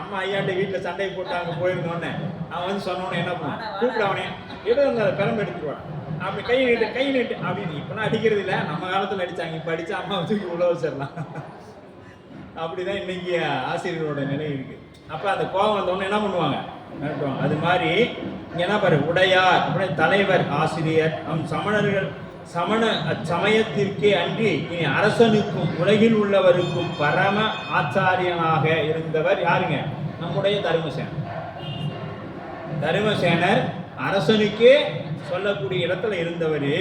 [SPEAKER 1] அம்மா ஐயாட்ட வீட்டில் சண்டை போட்டு அங்கே போயிருந்தோன்னே அவன் சொன்னோன்னே என்ன பண்ணுவான்? கூப்பிடுவானே ஏதோ அந்த பெரம்பு எடுத்துக்குவான். அப்படி கை நீட்டு அப்படின்னு. இப்பெல்லாம் அடிக்கிறது இல்லை, நம்ம காலத்தில் அடிச்சாங்க. இப்போ அடிச்சா அம்மா தூக்கி உள்ள வச்சிடலாம். அப்படிதான் இன்னைக்கு ஆசிரியரோட நிலை இருக்கு. அப்ப அந்த கோபம் வந்தோடனே என்ன பண்ணுவாங்க? நடத்துவாங்க. அது மாதிரி இங்க என்ன பாரு, உடையார் அப்படியே தலைவர் ஆசிரியர் சமணர்கள் அச்சமயத்திற்கே அன்றி இனி அரசனுக்கும் உலகில் உள்ளவருக்கும் பரம ஆச்சாரியனாக இருந்தவர் யாருங்க? நம்முடைய தருமசேனர் அரசனுக்கே சொல்லக்கூடிய இடத்துல இருந்தவர்.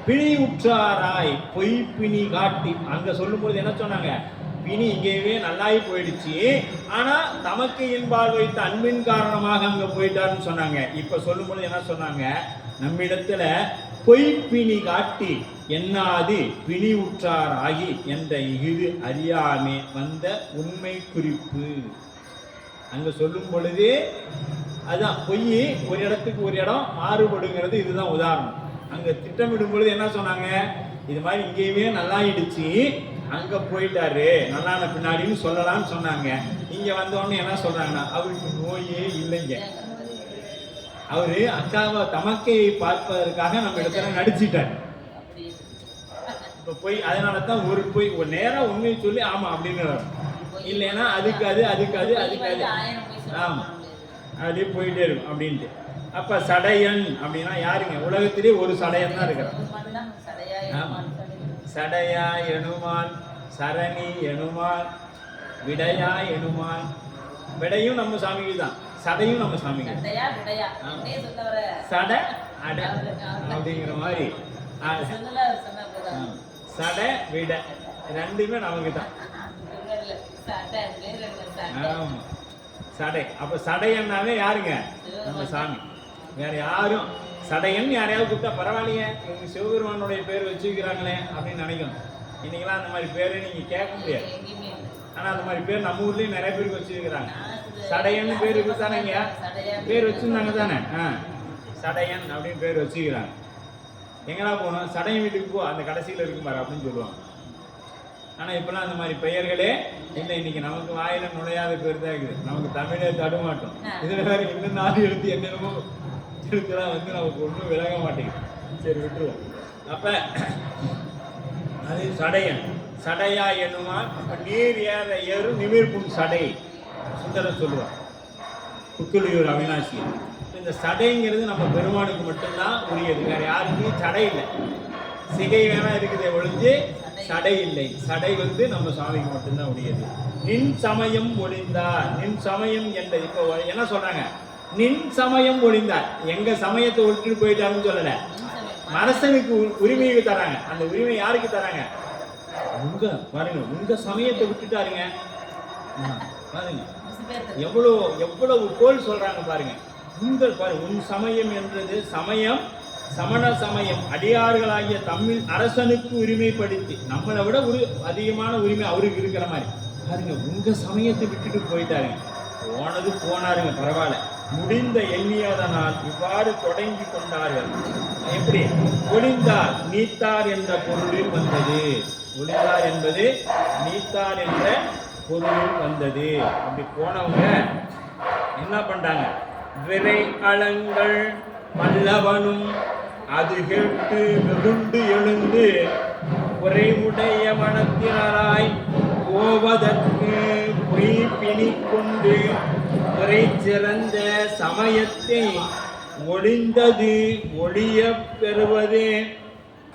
[SPEAKER 1] பிணி உற்றாராய் பொய் பிணி காட்டி. அங்க சொல்லும் பொழுது என்ன சொன்னாங்க? பிணி இங்கேயே நல்லாயி போயிடுச்சு, ஆனா தமக்கு என்பால் வைத்த அன்பின் காரணமாக அங்க போயிட்டாருன்னு சொன்னாங்க. இப்ப சொல்லும் பொழுது என்ன சொன்னாங்க? நம்மிடத்துல பொய்ப்பிணி காட்டி என்னாது பிணி உற்றார் ஆகி என்ற இது அறியாமே வந்த உண்மை குறிப்பு. அங்க சொல்லும் பொழுது அதுதான் பொய். ஒரு இடத்துக்கு ஒரு இடம் மாறுபடுங்கிறது இதுதான் உதாரணம். அங்க திட்டமிடும் பொழுது என்ன சொன்னாங்க? இது மாதிரி இங்கேயுமே நல்லாயிடுச்சு, அங்க போயிட்டாரு நல்லான பின்னாடின்னு சொல்லலாம்னு சொன்னாங்க. இங்க வந்தோடனே என்ன சொல்றாங்கன்னா, அவருக்கு நோயே இல்லைங்க, அவரு அக்காவை தமக்கை பார்ப்பதற்காக நம்ம இடத்துல நடிச்சிட்டார். இப்ப போய் அதனாலதான் ஒரு போய் ஒரு நேரம் உண்மையை சொல்லி ஆமா அப்படின்னு இல்லைன்னா அதுக்கு அது ஆமா அப்படியே போயிட்டே இருக்கும் அப்படின்ட்டு. அப்ப சடையன் அப்படின்னா யாருங்க? உலகத்திலே ஒரு சடையன் தான் இருக்கிறான். சடையா எனுமால், சரணி எனுமால், விடையா எனுமால். விடையும் நம்ம சாமிக்கு தான், சடையும் நம்ம சாமிக்கு. சடை அட அப்படிங்கிற மாதிரி சடை விட ரெண்டுமே நமக்கு தான். ஆமா சடை. அப்ப சடையன்னாவே யாருங்க? நம்ம சாமி. வேற யாரும் சடையன் யாரையாவது கூப்பிட்டா பரவாயில்லையே, இவங்க சிவபெருமானுடைய பேர் வச்சுக்கிறாங்களே அப்படின்னு நினைக்கணும். இன்னைக்கெல்லாம் அந்த மாதிரி பேரை நீங்க கேட்க முடியாது. ஆனா அந்த மாதிரி பேர் நம்ம ஊர்லயும் நிறைய பேருக்கு வச்சிருக்கிறாங்க. சடையன் பேர் இருக்குதானங்க, பேர் வச்சிருந்தாங்க தானே. சடையன் அப்படின்னு பேர் வச்சுக்கிறாங்க. எங்கடா போனோம்? சடையன் வீட்டுக்கு போ, அந்த கடைசியில இருக்கு பாரு அப்படின்னு சொல்லுவாங்க. ஆனா இப்பெல்லாம் அந்த மாதிரி பெயர்களே இல்லை. இன்னைக்கு நமக்கு வாயில நுழையாத பேர் தான் இருக்குது. நமக்கு தமிழே தடுமாட்டோம். இதுல வேற இன்னும் நாடு எழுத்து என்னென்னமோ எழுத்துலாம் நமக்கு ஒன்றும் விலக மாட்டேங்குது. சரி விட்டுருவோம். அப்ப அது சடையன். சடையா என்னுமா? அப்ப நீர் ஏற ஏறும் நிமிர்ப்பும் சடை சுந்தரர் சொல்லுவார், புத்துளியூர் அவினாசி. இந்த சடைங்கிறது நம்ம பெருமானுக்கு மட்டும்தான் உரியது, வேற யாருக்குமே சடை இல்லை. சிகை வேணா இருக்குதே ஒழிஞ்சு சடை இல்லை. சடை நம்ம சாமிக்கு மட்டும்தான் உடையது. நின் சமயம் ஒளிந்தார். நின் சமயம் என்ற இப்போ என்ன சொல்றாங்க? நின் சமயம் ஒளிந்தார். எங்க சமயத்தை விட்டுட்டு போயிட்டாருன்னு சொல்லல, அரசனுக்கு உரிமையை தராங்க. அந்த உரிமை யாருக்கு தராங்க? உங்க பாருங்க, உங்க சமயத்தை விட்டுட்டாருங்க. பாருங்க எவ்வளவு கோல் சொல்றாங்க பாருங்க. உங்கள் பாருங்க, உன் சமயம் என்றது சமயம் சமண சமயம் அடியார்களாகிய தமிழ் அரசனுக்கு உரிமைப்படுத்தி நம்மளை விட அதிகமான உரிமை அவருக்கு இருக்கிற மாதிரி பாருங்க. உங்க சமயத்தை விட்டுட்டு போயிட்டாருங்க. போனாருங்க, பரவாயில்ல. முடிந்த எண்ணியதனால் இவ்வாறு தொடங்கி கொண்டார்கள். எப்படி? ஒளிந்தார் நீத்தார் என்ற பொருளில் வந்தது. ஒளிந்தார் என்பது நீத்தார் என்ற பொருளில் வந்தது. அப்படி போனவங்க என்ன பண்றாங்க? விரை அலங்கள் பல்லவனும் அது கேட்டு வெகுண்டு எழுந்து குறைவுடைய மனத்தினராய் போவதற்கு பொய் பிணி கொண்டு குறை சிறந்த சமயத்தை ஒளிந்தது ஒளிய பெறுவது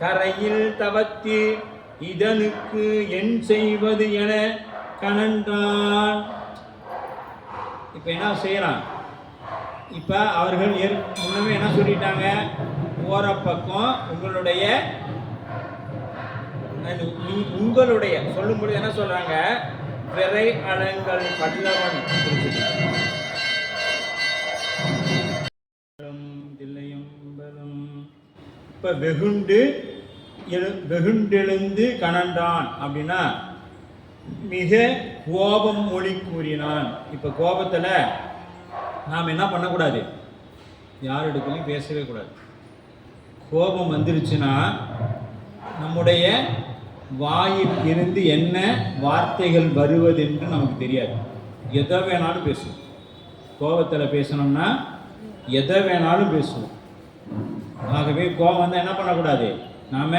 [SPEAKER 1] கரையில் தவத்தி இதனுக்கு என் செய்வது என கனன்றான். இப்ப என்ன செய்யறான்? இப்ப அவர்கள் முன்னமே என்ன சொல்லிட்டாங்க? போற பக்கம் உங்களுடைய சொல்லும்போது என்ன சொல்றாங்க? விரை அலங்கள் பல்லவன். இப்ப வெகுண்டெழுந்து கனன்றான் அப்படின்னா மிக கோபம் மொழி கூறினான். இப்ப கோபத்துல நாம் என்ன பண்ணக்கூடாது? யாரிடத்துலையும் பேசவே கூடாது. கோபம் வந்துருச்சுன்னா நம்முடைய வாயில் இருந்து என்ன வார்த்தைகள் வருவது என்று நமக்கு தெரியாது. எதை வேணாலும் பேசுவோம். கோபத்தில் பேசணும்னா எதை வேணாலும் பேசுவோம். ஆகவே கோபம் வந்தால் என்ன பண்ணக்கூடாது? நாம்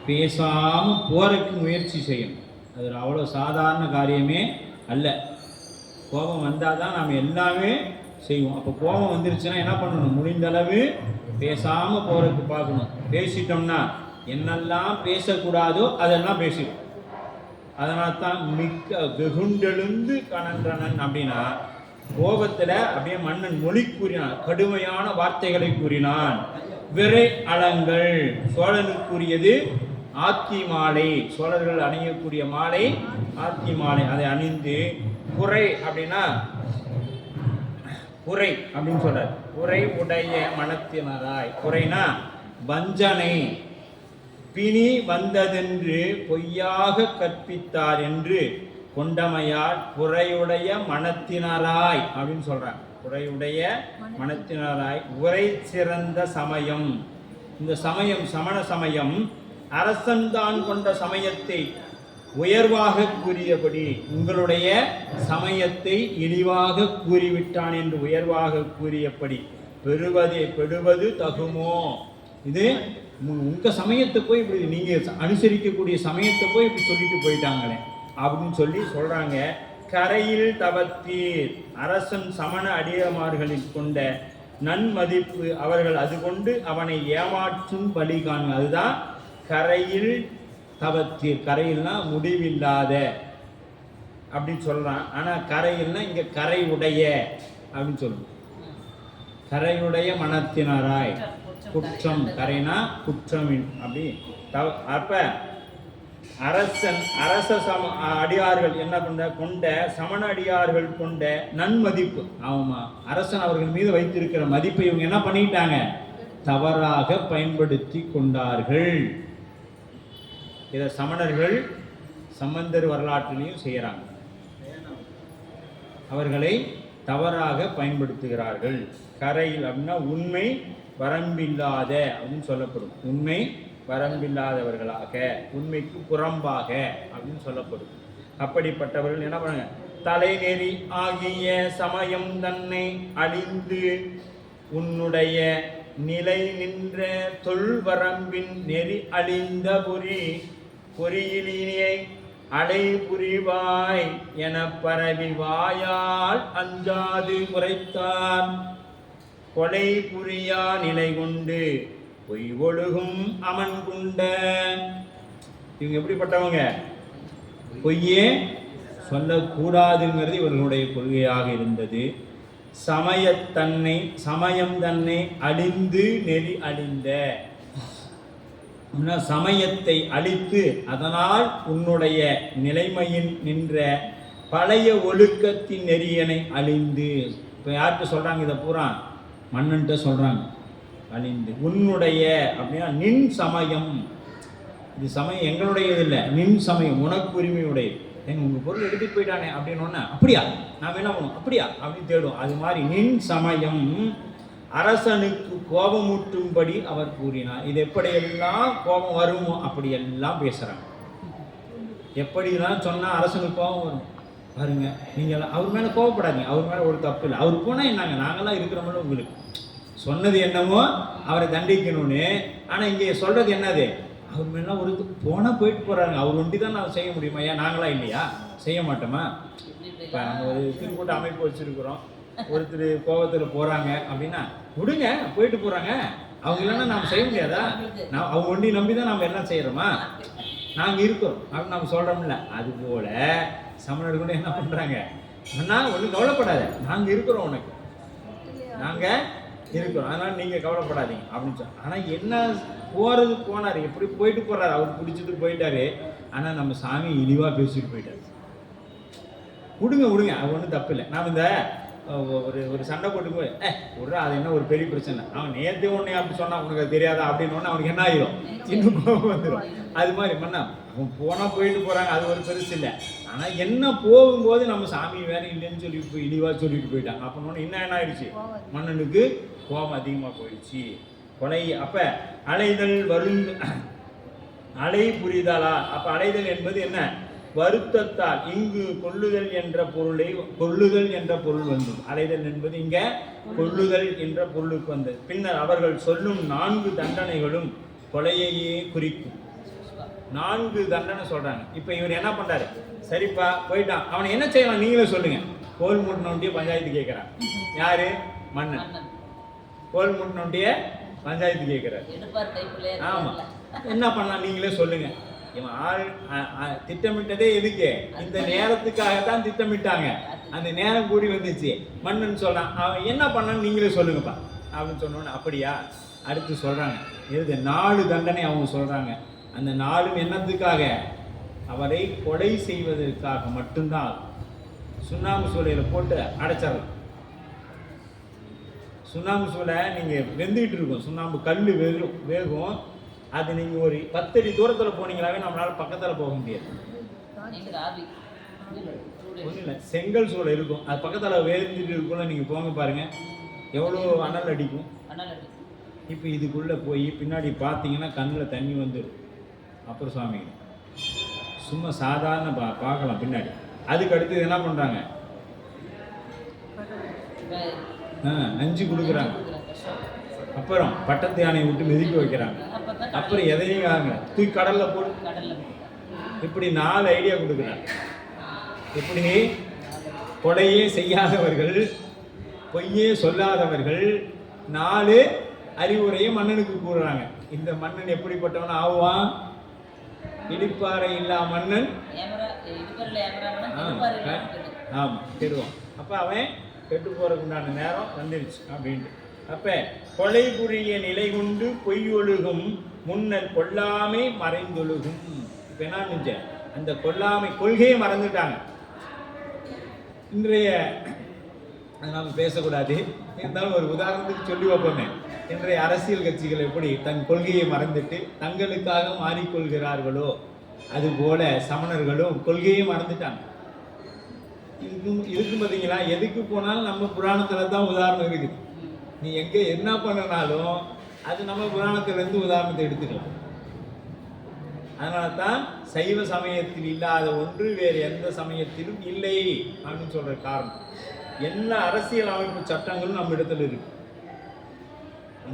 [SPEAKER 1] பேசாமல் போறதுக்கு முயற்சி செய்யணும். அது அவ்வளோ சாதாரண காரியமே அல்ல. கோபம் வந்தால் தான் நாம் எல்லாமே செய்வோம். அப்போ கோபம் வந்துருச்சுன்னா என்ன பண்ணணும்? முடிந்தளவு பேசாமல் போகிறதுக்கு பார்க்கணும். பேசிட்டோம்னா என்னெல்லாம் பேசக்கூடாதோ அதெல்லாம் பேசிடும். அதனால தான் மிக்க வெகுண்டெழுந்து கனன்றனன் அப்படின்னா கோபத்தில் அப்படியே மன்னன் மொழி கூறினான், கடுமையான வார்த்தைகளை கூறினான். விரை அலங்கள் சோழனுக்குரியது ஆத்தி மாலை, சோழர்கள் அணியக்கூடிய மாலை ஆத்தி மாலை. அதை அணிந்து குறை அப்படின்னா குறை அப்படின்னு சொல்றார். குறை உடைய மனத்தினராய். குறைனா வஞ்சனை பிணி வந்ததென்று பொய்யாக கற்பித்தார் என்று கொண்டமையால் குறையுடைய மனத்தினராய் அப்படின்னு சொல்றாங்க. குறையுடைய மனத்தினராய் உரை சிறந்த சமயம். இந்த சமயம் சமண சமயம் அரசன்தான் கொண்ட சமயத்தை உயர்வாக கூறியபடி உங்களுடைய சமயத்தை இழிவாக கூறிவிட்டான் என்று உயர்வாக கூறியபடி பெறுவது தகுமோ? இது உங்க சமயத்தை போய் இப்படி நீங்க அனுசரிக்கக்கூடிய சமயத்தை போய் இப்படி சொல்லிட்டு போயிட்டாங்களே அப்படின்னு சொல்றாங்க. கரையில் தவத்தீர் அரசன் சமண அடியமார்களில் கொண்ட நன்மதிப்பு அவர்கள் அது கொண்டு அவனை ஏமாற்றும் வழி காண்க. அதுதான் கரையில் தவத்தீர். கரையில்னா முடிவில்லாத அப்படின்னு சொல்றான். ஆனா கரையில்னா இங்க கரை உடைய அப்படின்னு சொல்லணும். கரையுடைய மனத்தினராய். குற்றம் கரைனா குற்றம் அப்படி. அப்ப அரச அடியார்கள் என்ன பண்ண கொண்ட சமண அடியார்கள் கொண்ட நன்மதிப்பு. ஆமா, அரசன் அவர்கள் மீது வைத்திருக்கிற மதிப்பை இவங்க என்ன பண்ணிட்டாங்க? தவறாக பயன்படுத்தி கொண்டார்கள். இதை சமணர்கள் சம்பந்தர் வரலாற்றிலையும் செய்யறாங்க. அவர்களை தவறாக பயன்படுத்துகிறார்கள். கரையில் அப்படின்னா உண்மை வரம்பில்லாத அப்படின்னு சொல்லப்படும். உண்மை வரம்பில்லாதவர்களாக, உண்மைக்கு புறம்பாக அப்படின்னு சொல்லப்படும். அப்படிப்பட்டவர்கள் என்ன பண்ணாங்க? தலைநெறி ஆகிய சமயம் தன்னை அழிந்து உன்னுடைய நிலை நின்ற தொல்வரம்பின் நெறி அழிந்த பொறியிலினை அலை புரிவாய் என பரவி வாயால் அஞ்சாது குறைத்தார். கொலை புரியா நிலை கொண்டு பொய் ஒழுகும் அமன் குண்ட. இவங்க எப்படிப்பட்டவங்க? பொய்யே சொல்லக்கூடாதுங்கிறது இவர்களுடைய கொள்கையாக இருந்தது. சமயம் தன்னை அழிந்து நெறி அழிந்த, சமயத்தை அழித்து அதனால் உன்னுடைய நிலைமையின் நின்ற பழைய ஒழுக்கத்தின் நெறியனை அழிந்து. இப்போ யார்கிட்ட சொல்றாங்க இதை பூரா? மன்னன்ட்ட சொல்றாங்க. அழிந்து உன்னுடைய அப்படின்னா நின் சமயம், இது சமயம் எங்களுடையது இல்லை, நின் சமயம் உனக்கு உரிமையுடைய. உங்கள் பொருள் எடுத்துட்டு போயிட்டானே அப்படின்னு ஒன்று, அப்படியா நாம் என்ன பண்ணுவோம், அப்படியா அப்படின்னு தேடும். அது மாதிரி நின் சமயம் அரசனுக்கு கோபமூட்டும்படி அவர் கூறினார். இது எப்படியெல்லாம் கோபம் வருமோ அப்படியெல்லாம் பேசுகிறாங்க. எப்படிலாம் சொன்னால் அரசனுக்கு கோபம் வரும் பாருங்க. நீங்கள் அவர் மேலே கோபப்படாதீங்க, அவர் மேலே ஒரு தப்பு இல்லை. அவர் போனால் என்னங்க, நாங்களாம் இருக்கிறோம்ல, உங்களுக்கு சொன்னது என்னமோ அவரை தண்டிக்கணும்னு. ஆனால் இங்கே சொல்கிறது என்னது, அவர் மேலாம் ஒரு போனால் போயிட்டு போகிறாங்க. அவர் ஒண்டி தான் நான் செய்ய முடியுமா? ஏன் நாங்களாம் இல்லையா, செய்ய மாட்டோமா? இப்போ நம்ம ஒரு திருக்கூட்ட அமைப்பு வச்சுருக்குறோம், ஒருத்தர் கோபத்தில் போகிறாங்க அப்படின்னா விடுங்க, போயிட்டு போகிறாங்க, அவங்க இல்லைன்னா நாம் செய்ய முடியாதா? அவங்க ஒண்டி நம்பி தான் நம்ம எல்லாம் செய்கிறோமா? நாங்கள் இருக்கிறோம் அப்படின்னு நம்ம சொல்கிறோம்ல. அதுபோல் சமணர் கூட என்ன பண்ணுறாங்க, ஆனால் ஒன்றும் கவலைப்படாத, நாங்கள் இருக்கிறோம், உனக்கு நாங்கள் இருக்கிறோம், அதனால் நீங்கள் கவலைப்படாதீங்க அப்படின்னு சொன்னோம். ஆனால் என்ன போகிறது போனார், எப்படி போயிட்டு போகிறார், அவர் பிடிச்சிட்டு போயிட்டாரு. ஆனால் நம்ம சாமி இழிவாக பேசிட்டு போயிட்டார். விடுங்க, அது ஒன்றும் தப்பு இல்லை. நாம் இந்த ஒரு சண்டை போட்டு போய் விட்றா, அது என்ன ஒரு பெரிய பிரச்சனை, அவன் நேற்று ஒன்று அப்படி சொன்னான், உனக்கு அது தெரியாதா அப்படின்னு ஒன்று அவனுக்கு என்ன ஆகிடும், இன்னும் கோபம் வந்துடும். அது மாதிரி மண்ணா அவன் போனால் போயிட்டு போகிறாங்க, அது ஒரு பெருசு இல்லை. ஆனால் என்ன போகும்போது நம்ம சாமி வேற இல்லைன்னு சொல்லி போய் இழிவாக சொல்லிட்டு போயிட்டாங்க. அப்போன்னு என்ன ஆயிடுச்சு, மன்னனுக்கு கோபம் அதிகமாக போயிடுச்சு. கொலை அப்போ அலைதல் அலை புரிதலா. அப்போ அலைதல் என்பது என்ன, வருத்தத்தால். இங்கு கொள்ளுதல் என்ற பொருள் வந்தது. அலைதல் என்பது இங்க கொள்ளுதல் என்ற பொருளுக்கு வந்தது. பின்னர் அவர்கள் சொல்லும் 4 தண்டனைகளும் கொலையையே குறிக்கும். 4 தண்டனை சொல்றாங்க. இப்ப இவர் என்ன பண்றாரு, சரிப்பா போயிட்டான், அவனை என்ன செய்யலாம் நீங்களே சொல்லுங்க. கோல் மூட்டினோண்டிய பஞ்சாயத்து கேட்கிறான். யாரு? மன்னன். கோல் மூட்டினோண்டிய பஞ்சாயத்து கேட்கிறார். ஆமா, என்ன பண்ணலாம் நீங்களே சொல்லுங்க. இவன் திட்டமிட்டதே எதுக்கு, இந்த நேரத்துக்காகத்தான் திட்டமிட்டாங்க. அந்த நேரம் கூடி வந்துச்சு. மன்னன் சொல்றான், அவன் என்ன பண்ணான்னு நீங்களே சொல்லுங்கப்பா அப்படின்னு சொன்னோன்னு, அப்படியா? அடுத்து சொல்றாங்க, எழுது 4 தண்டனை அவங்க சொல்றாங்க. அந்த 4 என்னத்துக்காக, அவரை கொலை செய்வதற்காக மட்டும்தான். சுண்ணாம்பு சூளையில போட்டு அடைச்சிடலாம். சுண்ணாம்பு சூளை நீங்கள் வெந்துக்கிட்டு இருக்கும், சுண்ணாம்பு கல் வேகும். அது நீங்கள் ஒரு 10 அடி தூரத்தில் போனீங்களாவே நம்மளால பக்கத்தில் போக முடியாது. ஒன்றும் இல்லை, செங்கல் சூளை இருக்கும், அது பக்கத்தில் வேந்துட்டு இருக்குள்ள நீங்கள் போங்க பாருங்க, எவ்வளோ அனல் அடிக்கும். இப்போ இதுக்குள்ளே போய் பின்னாடி பார்த்தீங்கன்னா கண்ணில் தண்ணி வந்துடும். அப்புறம் சுவாமி சும்மா சாதாரண பார்க்கலாம் பின்னாடி. அதுக்கு அடுத்து என்ன பண்ணுறாங்க, நஞ்சு கொடுக்குறாங்க. அப்புறம் பட்டத்து யானையை விட்டு மிதிக்க வைக்கிறாங்க. அப்புறம் எதையும் தூக்கி கடலில் போட்டு, இப்படி 4 ஐடியா கொடுக்குறாங்க. இப்படி கொலையே செய்யாதவர்கள், பொய்யே சொல்லாதவர்கள் 4 அறிவுரையை மன்னனுக்கு கூறுறாங்க. இந்த மன்னன் எப்படிப்பட்டவன் ஆவான், இடிப்பாறை இல்லா மன்னன். ஆமாம், கெடுவான். அப்போ அவன் கெட்டு போகிறதுக்கு உண்டான நேரம் வந்துடுச்சு அப்படின்ட்டு. அப்போ கொலை புரிய நிலை கொண்டு பொய் ஒழுகும் முன்னர் கொல்லாமை மறைந்தொழுகும். இப்போ என்ன இருந்துச்சு, அந்த கொல்லாமை கொள்கையை மறந்துட்டாங்க. இன்றைய நாம் பேசக்கூடாது, இருந்தாலும் ஒரு உதாரணத்துக்கு சொல்லி வைப்போமே. இன்றைய அரசியல் கட்சிகள் எப்படி தன் கொள்கையை மறந்துட்டு தங்களுக்காக மாறிக்கொள்கிறார்களோ, அதுபோல சமணர்களும் கொள்கையை மறந்துட்டாங்க. இதுக்கு பார்த்தீங்களா, எதுக்கு போனாலும் நம்ம புராணத்தில் தான் உதாரணம் இருக்குது. நீ எங்கே என்ன பண்ணனாலும் அது நம்ம புராணத்திலேருந்து உதாரணத்தை எடுத்துக்கலாம். அதனால தான் சைவ சமயத்தில் இல்லாத ஒன்று வேறு எந்த சமயத்திலும் இல்லை அப்படின்னு சொல்கிற காரணம். எல்லா அரசியல் அமைப்பு சட்டங்களும் நம்ம இடத்துல இருக்கு.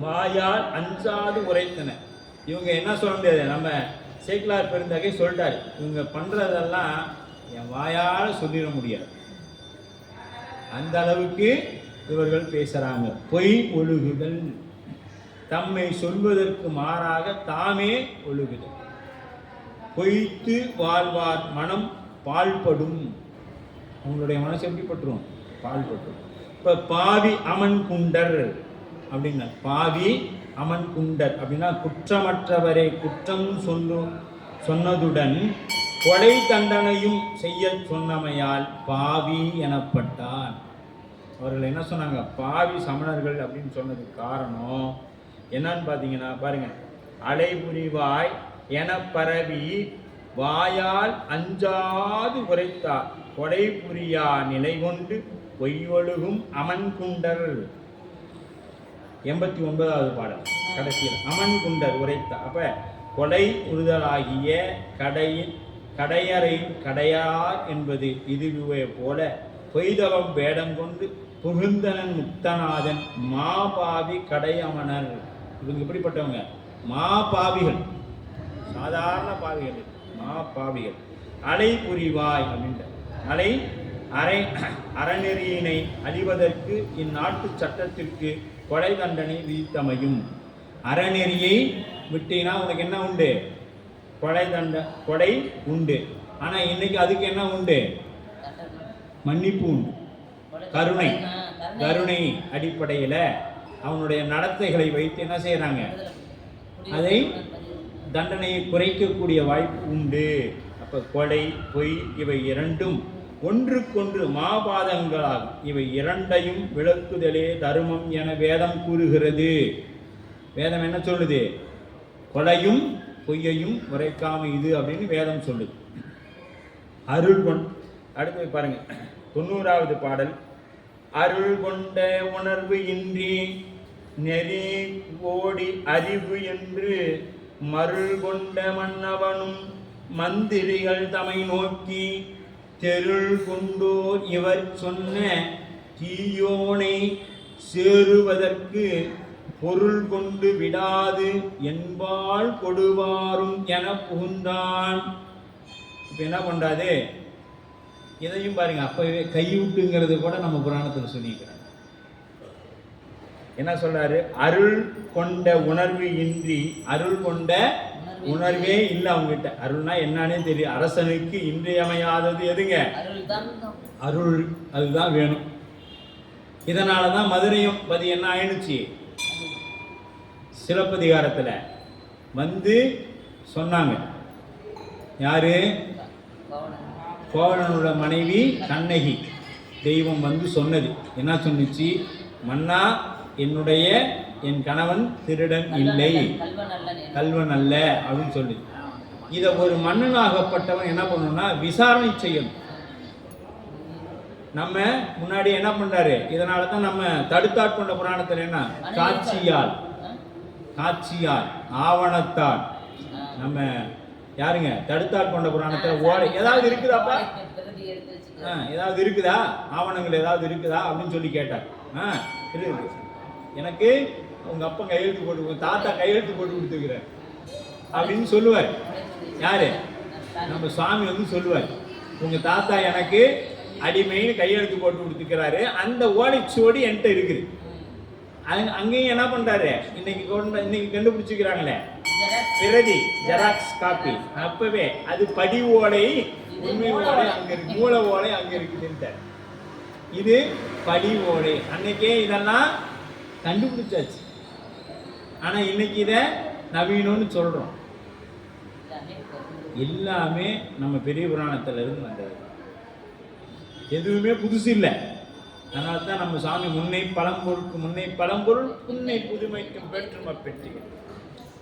[SPEAKER 1] வாயால் அஞ்சாது உரைத்தன. இவங்க என்ன சொல்ல முடியாது, நம்ம சேக்கிலார் பெருந்தகை சொல்லிட்டாரு, இவங்க பண்ணுறதெல்லாம் என் வாயால் சொல்லிட முடியாது, அந்த அளவுக்கு இவர்கள் பேசுகிறாங்க. பொய் ஒழுகுதல், தம்மை சொல்வதற்கு மாறாக தாமே ஒழுகுதல். பொய்த்து வாழ்வார் மனம் பாழ்படும். அவங்களுடைய மனசு எப்படி பட்டுரும்? பாழ்பட்டுரும். இப்போ பாவி அமன் குண்டர் அப்படின்னா, பாவி அமன் குண்டர் அப்படின்னா குற்றமற்றவரை குற்றம் சொன்னதுடன் கொலை தண்டனையும் செய்ய சொன்னமையால் பாவி எனப்பட்டார். அவர்கள் என்ன சொன்னாங்க? பாவி சமணர்கள் அப்படின்னு சொன்னதுக்கு காரணம் என்னன்னு பார்த்தீங்கன்னா, பாருங்க, அலைபுரிவாய் என பரவி வாயால் அஞ்சாது உரைத்தார் கொடை புரியா நிலை கொண்டு பொய்யொழுகும் அமன் குண்டர். 89வது பாடல் கடைசியில் அமன் குண்டர் உரைத்தார். அப்ப கொடை உறுதலாகிய கடையார் என்பது இதுவே போல பொய்தவம் வேடம் கொண்டு புகுந்தனன் முக்தநாதன் மாபாவி கடையமனர். இவங்க எப்படிப்பட்டவங்க? மாபாவிகள், சாதாரண பாவிகள், மாபாவிகள். அலை புரிவாய் அப்படின்ற அலை அறநெறியினை அழிவதற்கு இந்நாட்டு சட்டத்திற்கு கொலை தண்டனை விதித்தமையும். அறநெறியை விட்டீங்கன்னா உனக்கு என்ன உண்டு? கொடை உண்டு. ஆனா இன்னைக்கு அதுக்கு என்ன உண்டு? மன்னிப்பு உண்டு, கருணை அடிப்படையில் அவனுடைய நடத்தைகளை வைத்து என்ன செய்யறாங்க? அதை தண்டனையை குறைக்கக்கூடிய வாய்ப்பு உண்டு. அப்ப கொலை, பொய் இவை இரண்டும் ஒன்றுக்கொன்று மாபாதங்களாகும். இவை இரண்டையும் விளக்குதலே தர்மம் என வேதம் கூறுகிறது. வேதம் என்ன சொல்லுது? கொலையும் பொய்யையும் உரைக்காம இது அப்படின்னு வேதம் சொல்லுது. அருள் அடுத்து பாருங்க, 90வது பாடல். அருள் கொண்ட உணர்வு இன்றி நெறி ஓடி அறிவு என்று மருள் கொண்ட மன்னவனும் மந்திரிகள் தமை நோக்கி தெருள் கொண்டோர் இவர் சொன்ன தீயோனை சேருவதற்கு பொருள் கொண்டு விடாது என்பால் கொடுவாரும் என புகுந்தான். இப்ப என்ன பண்றாது? இதையும் பாருங்க, அப்பவே கைவிட்டுங்கிறது கூட நம்ம புராணத்தில் சொல்லிக்கிறோம். என்ன சொல்றாரு? அருள் கொண்ட உணர்வு இன்றி, அருள் கொண்ட உணர்வே இல்லை அவங்ககிட்ட. அருள்னா என்னன்னே தெரியும். அரசனுக்கு இன்றியமையாதது எதுங்க? அருள். அதுதான் வேணும். இதனாலதான் மதுரையும் பதி என்ன ஆயிடுச்சு? சிலப்பதிகாரத்துல வந்து சொன்னாங்க. யாரு? கோவலனோட மனைவி கண்ணகி தெய்வம் வந்து சொன்னது. என்ன சொன்னிச்சு? மன்னா, என் கணவன் திருடன் இல்லை, கல்வன் அல்ல அப்படின்னு சொல்லி. இதை ஒரு மன்னனாகப்பட்டவன் என்ன பண்ணணும்னா விசாரணை செய்யணும். நம்ம முன்னாடி என்ன பண்றாரு? இதனால தான் நம்ம தடுத்தாட்கொண்ட புராணத்தில் என்ன? காட்சியால் ஆவணத்தால் நம்ம யாருங்க? தடுத்தாட்கொண்ட புராணத்தில் ஓலை ஏதாவது இருக்குதாப்பா? ஏதாவது இருக்குதா? ஆவணங்கள் ஏதாவது இருக்குதா அப்படின்னு சொல்லி கேட்டார். இருக்கு. எனக்கு உங்க அப்பா கையெழுத்து போட்டு, தாத்தா கையெழுத்து போட்டு கொடுத்துக்கிறார் அப்படின்னு சொல்லுவார். யாரு? நம்ம சுவாமி வந்து சொல்லுவார், உங்க தாத்தா எனக்கு அடிமைன்னு கையெழுத்து போட்டு கொடுத்துக்கிறாரு, அந்த ஓலைச்சுவடி என்கிட்ட இருக்குது. அங்கேயும் என்ன பண்றாரு? இன்னைக்கு கண்டுபிடிச்சிக்கிறாங்களே பிரதி, ஜெராக்ஸ் காப்பி. அப்பவே அது படி ஓலை, உண்மை ஓலை அங்க இருக்கு, மூல ஓலை அங்க இருக்குதுன்ட்டு. இது படி ஓலை. அன்னைக்கே இதெல்லாம் கண்டுபிடிச்சாச்சு. ஆனா இன்னைக்கு இதை நவீனம்னு சொல்றோம். எல்லாமே நம்ம பெரிய புராணத்துல இருந்து வந்தது, எதுவுமே புதுசு இல்லை. அதனால தான் நம்ம சாமி முன்னை பழம்பொருள் புன்னை புதுமைக்கும் பெற்றுமை பெற்று.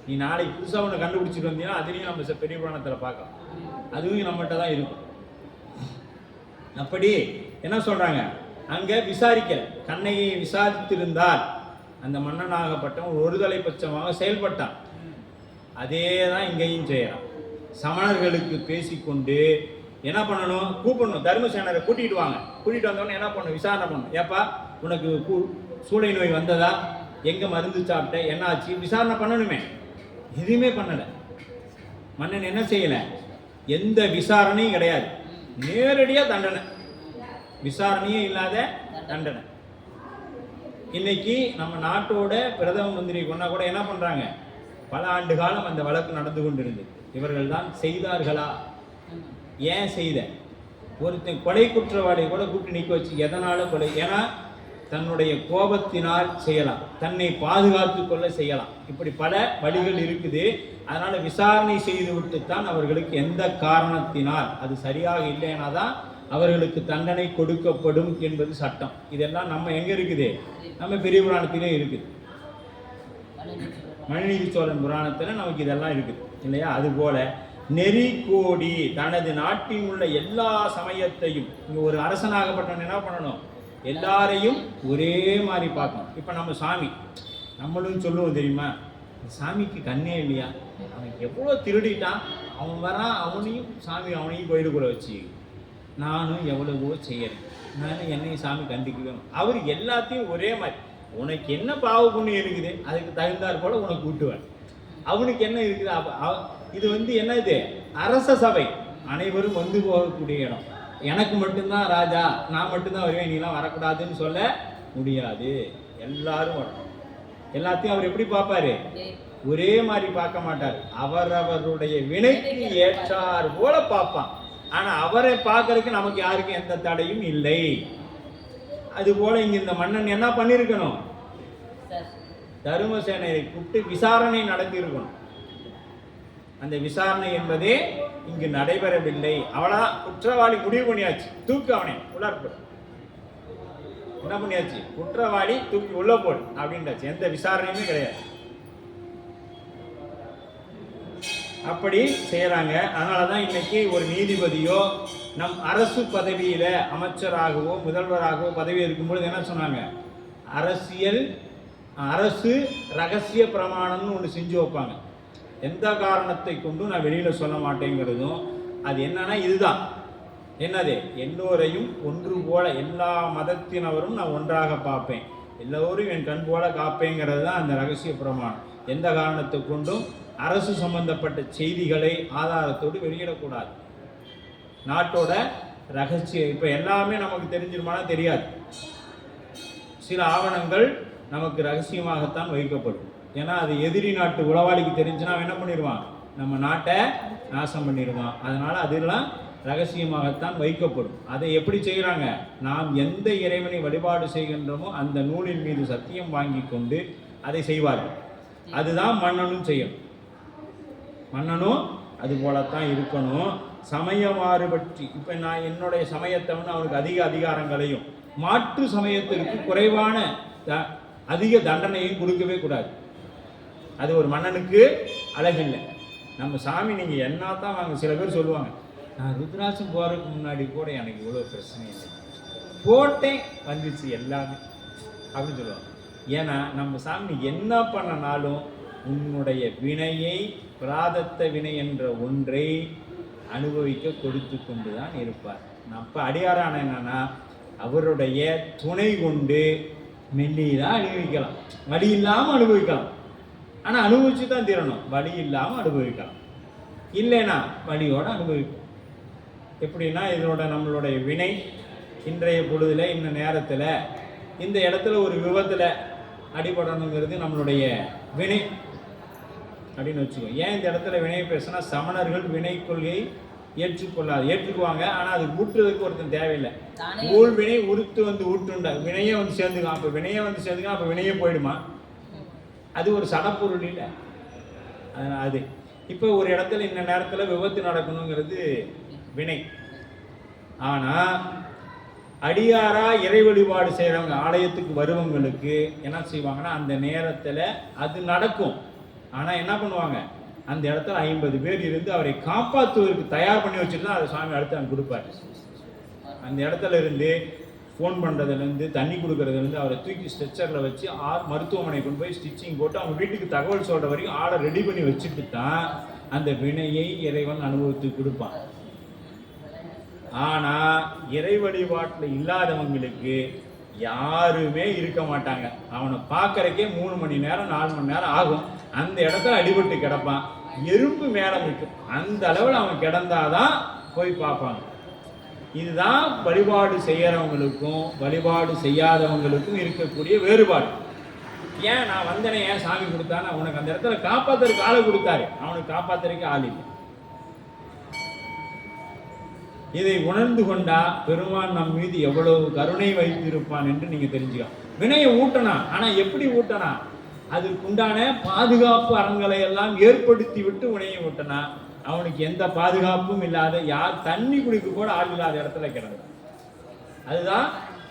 [SPEAKER 1] நீ நாளைக்கு புதுசாக ஒன்று கண்டுபிடிச்சிட்டு வந்தீங்கன்னா அதுலேயும் நம்ம பெரிய புராணத்தில் பார்க்கலாம். அதுவும் நம்மகிட்ட தான் இருக்கும். அப்படி என்ன சொல்றாங்க? அங்கே விசாரிக்கல, கண்ணகியை விசாரித்திருந்தால் அந்த மன்னனாகப்பட்டவன் ஒருதலை பட்சமாக செயல்பட்டான். அதே தான் இங்கேயும் செய்யறான். சமணர்களுக்கு பேசிக்கொண்டு என்ன பண்ணணும்? கூப்பிடணும். தர்மசேனரை கூட்டிகிட்டு வாங்க. கூட்டிகிட்டு வந்தோடனே என்ன பண்ணணும்? விசாரணை பண்ணணும். ஏப்பா, உனக்கு சூளை நோய் வந்ததா? எங்கே மருந்து சாப்பிட்ட? என்ன ஆச்சு? விசாரணை பண்ணணுமே. எதுவுமே பண்ணலை. மன்னன் என்ன செய்யலை? எந்த விசாரணையும் கிடையாது. நேரடியாக தண்டனை, விசாரணையே இல்லாத தண்டனை. இன்னைக்கு நம்ம நாட்டோட பிரதம மந்திரி கொண்டா கூட என்ன பண்ணுறாங்க? பல ஆண்டு காலம் அந்த வழக்கு நடந்து கொண்டிருந்தது. இவர்கள் தான் செய்தார்களா? ஏன் செய்த? ஒருத்தன் கொலை குற்றவாளியை கூட கூப்பிட்டு நிற்க வச்சு எதனால கொலை? ஏன்னா தன்னுடைய கோபத்தினால் செய்யலாம், தன்னை பாதுகாத்து கொள்ள செய்யலாம், இப்படி பல வழிகள் இருக்குது. அதனால விசாரணை செய்து விட்டுத்தான் அவர்களுக்கு எந்த காரணத்தினால் அது சரியாக இல்லைன்னா தான் அவர்களுக்கு தண்டனை கொடுக்கப்படும் என்பது சட்டம். இதெல்லாம் நம்ம எங்க இருக்குது? நம்ம பெரிய புராணத்திலே இருக்குது. மனுநீதி சோழன் புராணத்தில் நமக்கு இதெல்லாம் இருக்குது இல்லையா? அதுபோல நெறி கோடி தனது நாட்டில் உள்ள எல்லா சமயத்தையும், இங்கே ஒரு அரசனாகப்பட்டவன் என்ன பண்ணணும்? எல்லாரையும் ஒரே மாதிரி பார்க்கணும். இப்போ நம்ம சாமி, நம்மளும் சொல்லுவோம் தெரியுமா, சாமிக்கு கண்ணே இல்லையா, அவன் எவ்வளோ திருடிட்டான், அவன் வரான், அவனையும் சாமி அவனையும் கோயிலுக்குள்ள வச்சு நானும் எவ்வளவோ செய்யறேன், நானும் என்னையும் சாமி கண்டிக்குவேன். அவர் எல்லாத்தையும் ஒரே மாதிரி, உனக்கு என்ன பாவ புண்ணியம் இருக்குது அதுக்கு தகுந்தாற் போல உனக்கு கூட்டுவேன், அவனுக்கு என்ன இருக்குது. இது என்ன இது? அரச சபை, அனைவரும் வந்து போகக்கூடிய இடம். எனக்கு மட்டும்தான் ராஜா, நான் மட்டும்தான் வருவேன், நீலாம் வரக்கூடாதுன்னு சொல்ல முடியாது. எல்லாரும் வரணும். எல்லாத்தையும் அவர் எப்படி பார்ப்பாரு? ஒரே மாதிரி பார்க்க மாட்டார். அவரவருடைய வினைக்கு ஏற்றார் போல பார்ப்பான். ஆனா அவரை பார்க்கறதுக்கு நமக்கு யாருக்கும் எந்த தடையும் இல்லை. அது போல இங்க இந்த மன்னன் என்ன பண்ணிருக்கணும்? தருமசேனையை கூப்பிட்டு விசாரணை நடத்தி இருக்கணும். அந்த விசாரணை என்பதே இங்கு நடைபெறவில்லை. அவ்வளவுதான், குற்றவாளி முடிவு பண்ணியாச்சு, தூக்கு அவனை உள்ளார் போடு. என்ன பண்ணியாச்சு? குற்றவாளி தூக்கி உள்ள போடு அப்படின்றாச்சு. எந்த விசாரணையுமே கிடையாது. அப்படி செய்யறாங்க. அதனாலதான் இன்னைக்கு ஒரு நீதிபதியோ நம் அரசு பதவியில அமைச்சராகவோ முதல்வராகவோ பதவி இருக்கும்பொழுது என்ன சொன்னாங்க? அரசு ரகசிய பிரமாணம்னு ஒன்று செஞ்சு வைப்பாங்க. எந்த காரணத்தை கொண்டும் நான் வெளியில சொல்ல மாட்டேங்கிறதும் அது என்னன்னா இதுதான். என்னது? எல்லோரையும் ஒன்று போல, எல்லா மதத்தினவரும் நான் ஒன்றாக பார்ப்பேன், எல்லோரும் என் கண் போல காப்பேங்கிறது தான் அந்த ரகசிய பிரமாணம். எந்த காரணத்தை கொண்டும் அரசு சம்பந்தப்பட்ட செய்திகளை ஆதாரத்தோடு வெளியிடக்கூடாது. நாட்டோட ரகசியம் இப்போ எல்லாமே நமக்கு தெரிஞ்சிருமானா தெரியாது. சில ஆவணங்கள் நமக்கு ரகசியமாகத்தான் வைக்கப்படும். ஏன்னா அது எதிரி நாட்டு உளவாளிக்கு தெரிஞ்சுன்னா என்ன பண்ணிடுவான்? நம்ம நாட்டை நாசம் பண்ணிடுவான். அதனால அதெல்லாம் ரகசியமாகத்தான் வைக்கப்படும். அதை எப்படி செய்கிறாங்க? நாம் எந்த இறைவனை வழிபாடு செய்கின்றோமோ அந்த நூலின் மீது சத்தியம் வாங்கி கொண்டு அதை செய்வார்கள். அதுதான் மன்னனும் செய்யணும். மன்னனும் அது போலத்தான் இருக்கணும். சமய மாறுபற்றி இப்போ நான் என்னுடைய சமயத்தவன் அவனுக்கு அதிக அதிகாரங்களையும் மாற்று சமயத்திற்கு குறைவான அதிக தண்டனையும் கொடுக்கவே கூடாது. அது ஒரு மன்னனுக்கு அழகில்லை. நம்ம சாமி நீங்கள் என்ன தான் வாங்க. சில பேர் சொல்லுவாங்க, நான் ருத்ராட்சம் போகிறதுக்கு முன்னாடி கூட எனக்கு இவ்வளோ பிரச்சனை இல்லை, போட்டேன் வந்துச்சு எல்லாமே அப்படின்னு சொல்லுவாங்க. ஏன்னா நம்ம சாமி என்ன பண்ணனாலும் உன்னுடைய வினையை, பிராதத்த வினை என்ற ஒன்றை அனுபவிக்க கொடுத்து கொண்டு தான் இருப்பார். அப்போ அடியாரான என்னன்னா அவருடைய துணை கொண்டு மெல்லிதான் அனுபவிக்கலாம், வழி இல்லாமல் அனுபவிக்கலாம். ஆனால் அனுபவிச்சு தான் தீரணும். வழி இல்லாமல் அனுபவிக்கலாம், இல்லைன்னா வழியோடு அனுபவிக்கும். எப்படின்னா இதனோட நம்மளுடைய வினை இன்றைய பொழுதுல இந்த நேரத்தில் இந்த இடத்துல ஒரு விபத்தில் அடிபடணுங்கிறது நம்மளுடைய வினை அப்படின்னு வச்சுக்கோ. ஏன் இந்த இடத்துல வினையை பேசுனா, சமணர்கள் வினை கொள்கையை ஏற்றுக்குவாங்க. ஆனால் அது ஊற்றுறதுக்கு ஒருத்தன் தேவையில்லை. ஊழ் வினை உறுத்து வந்து ஊட்டுண்டா வினையே வந்து சேர்ந்துக்கலாம். அப்போ வினையே வந்து சேர்ந்துக்கலாம், அப்போ வினையே போயிடுமா? அது ஒரு சடப்பொருள் இல்லை. அதனால் அது இப்போ ஒரு இடத்துல இந்த நேரத்தில் விபத்து நடக்கணுங்கிறது வினை. ஆனால் அடியாரா இறை வழிபாடு செய்கிறவங்க, ஆலயத்துக்கு வருவங்களுக்கு என்ன செய்வாங்கன்னா அந்த நேரத்தில் அது நடக்கும். ஆனால் என்ன பண்ணுவாங்க, அந்த இடத்துல 50 பேர் இருந்து அவரை காப்பாற்றுவதற்கு தயார் பண்ணி வச்சுட்டு தான் அதை சுவாமி அடுத்து அங்கே கொடுப்பாரு. அந்த இடத்துல இருந்து ஃபோன் பண்ணுறதுலேருந்து தண்ணி கொடுக்கறதுலேருந்து அவரை தூக்கி ஸ்ட்ரெச்சரில் வச்சு மருத்துவமனை கொண்டு போய் ஸ்டிச்சிங் போட்டு அவங்க வீட்டுக்கு தகவல் சொல்கிற வரைக்கும் ஆளை ரெடி பண்ணி வச்சுட்டு தான் அந்த வினையை இறைவன் அனுபவித்து கொடுப்பான். ஆனால் இறை வழிபாட்டில் இல்லாதவங்களுக்கு யாருமே இருக்க மாட்டாங்க. அவனை பார்க்கறக்கே 3 மணி நேரம் 4 மணி நேரம் ஆகும். அந்த இடத்துல அடிபட்டு கிடப்பான், எறும்பு மேலே இருக்கும். அந்த அளவில் அவன் கிடந்தாதான் போய் பார்ப்பாங்க. இதுதான் வழிபாடு செய்கிறவங்களுக்கும் வழிபாடு செய்யாதவங்களுக்கும் இருக்கக்கூடிய வேறுபாடு. ஏன் நான் வந்தனே, ஏன் சாமி கொடுத்தான்னு அவனுக்கு அந்த இடத்துல காப்பாத்துறதுக்கு ஆளை கொடுத்தாரு, அவனுக்கு காப்பாத்துறதுக்கு ஆள் இல்லை. இதை உணர்ந்து கொண்டா பெருமான் நம் மீது எவ்வளவு கருணை வைத்திருப்பான் என்று நீங்க தெரிஞ்சுக்கலாம். வினையை ஊட்டனா, ஆனா எப்படி ஊட்டனா, அதுக்குண்டான பாதுகாப்பு அரண்களை எல்லாம் ஏற்படுத்தி விட்டு வினையை ஊட்டனா, அவனுக்கு எந்த பாதுகாப்பும் இல்லாத, யார் தண்ணி குடிக்க கூட ஆள் இல்லாத இடத்துல கிடந்தான். அதுதான்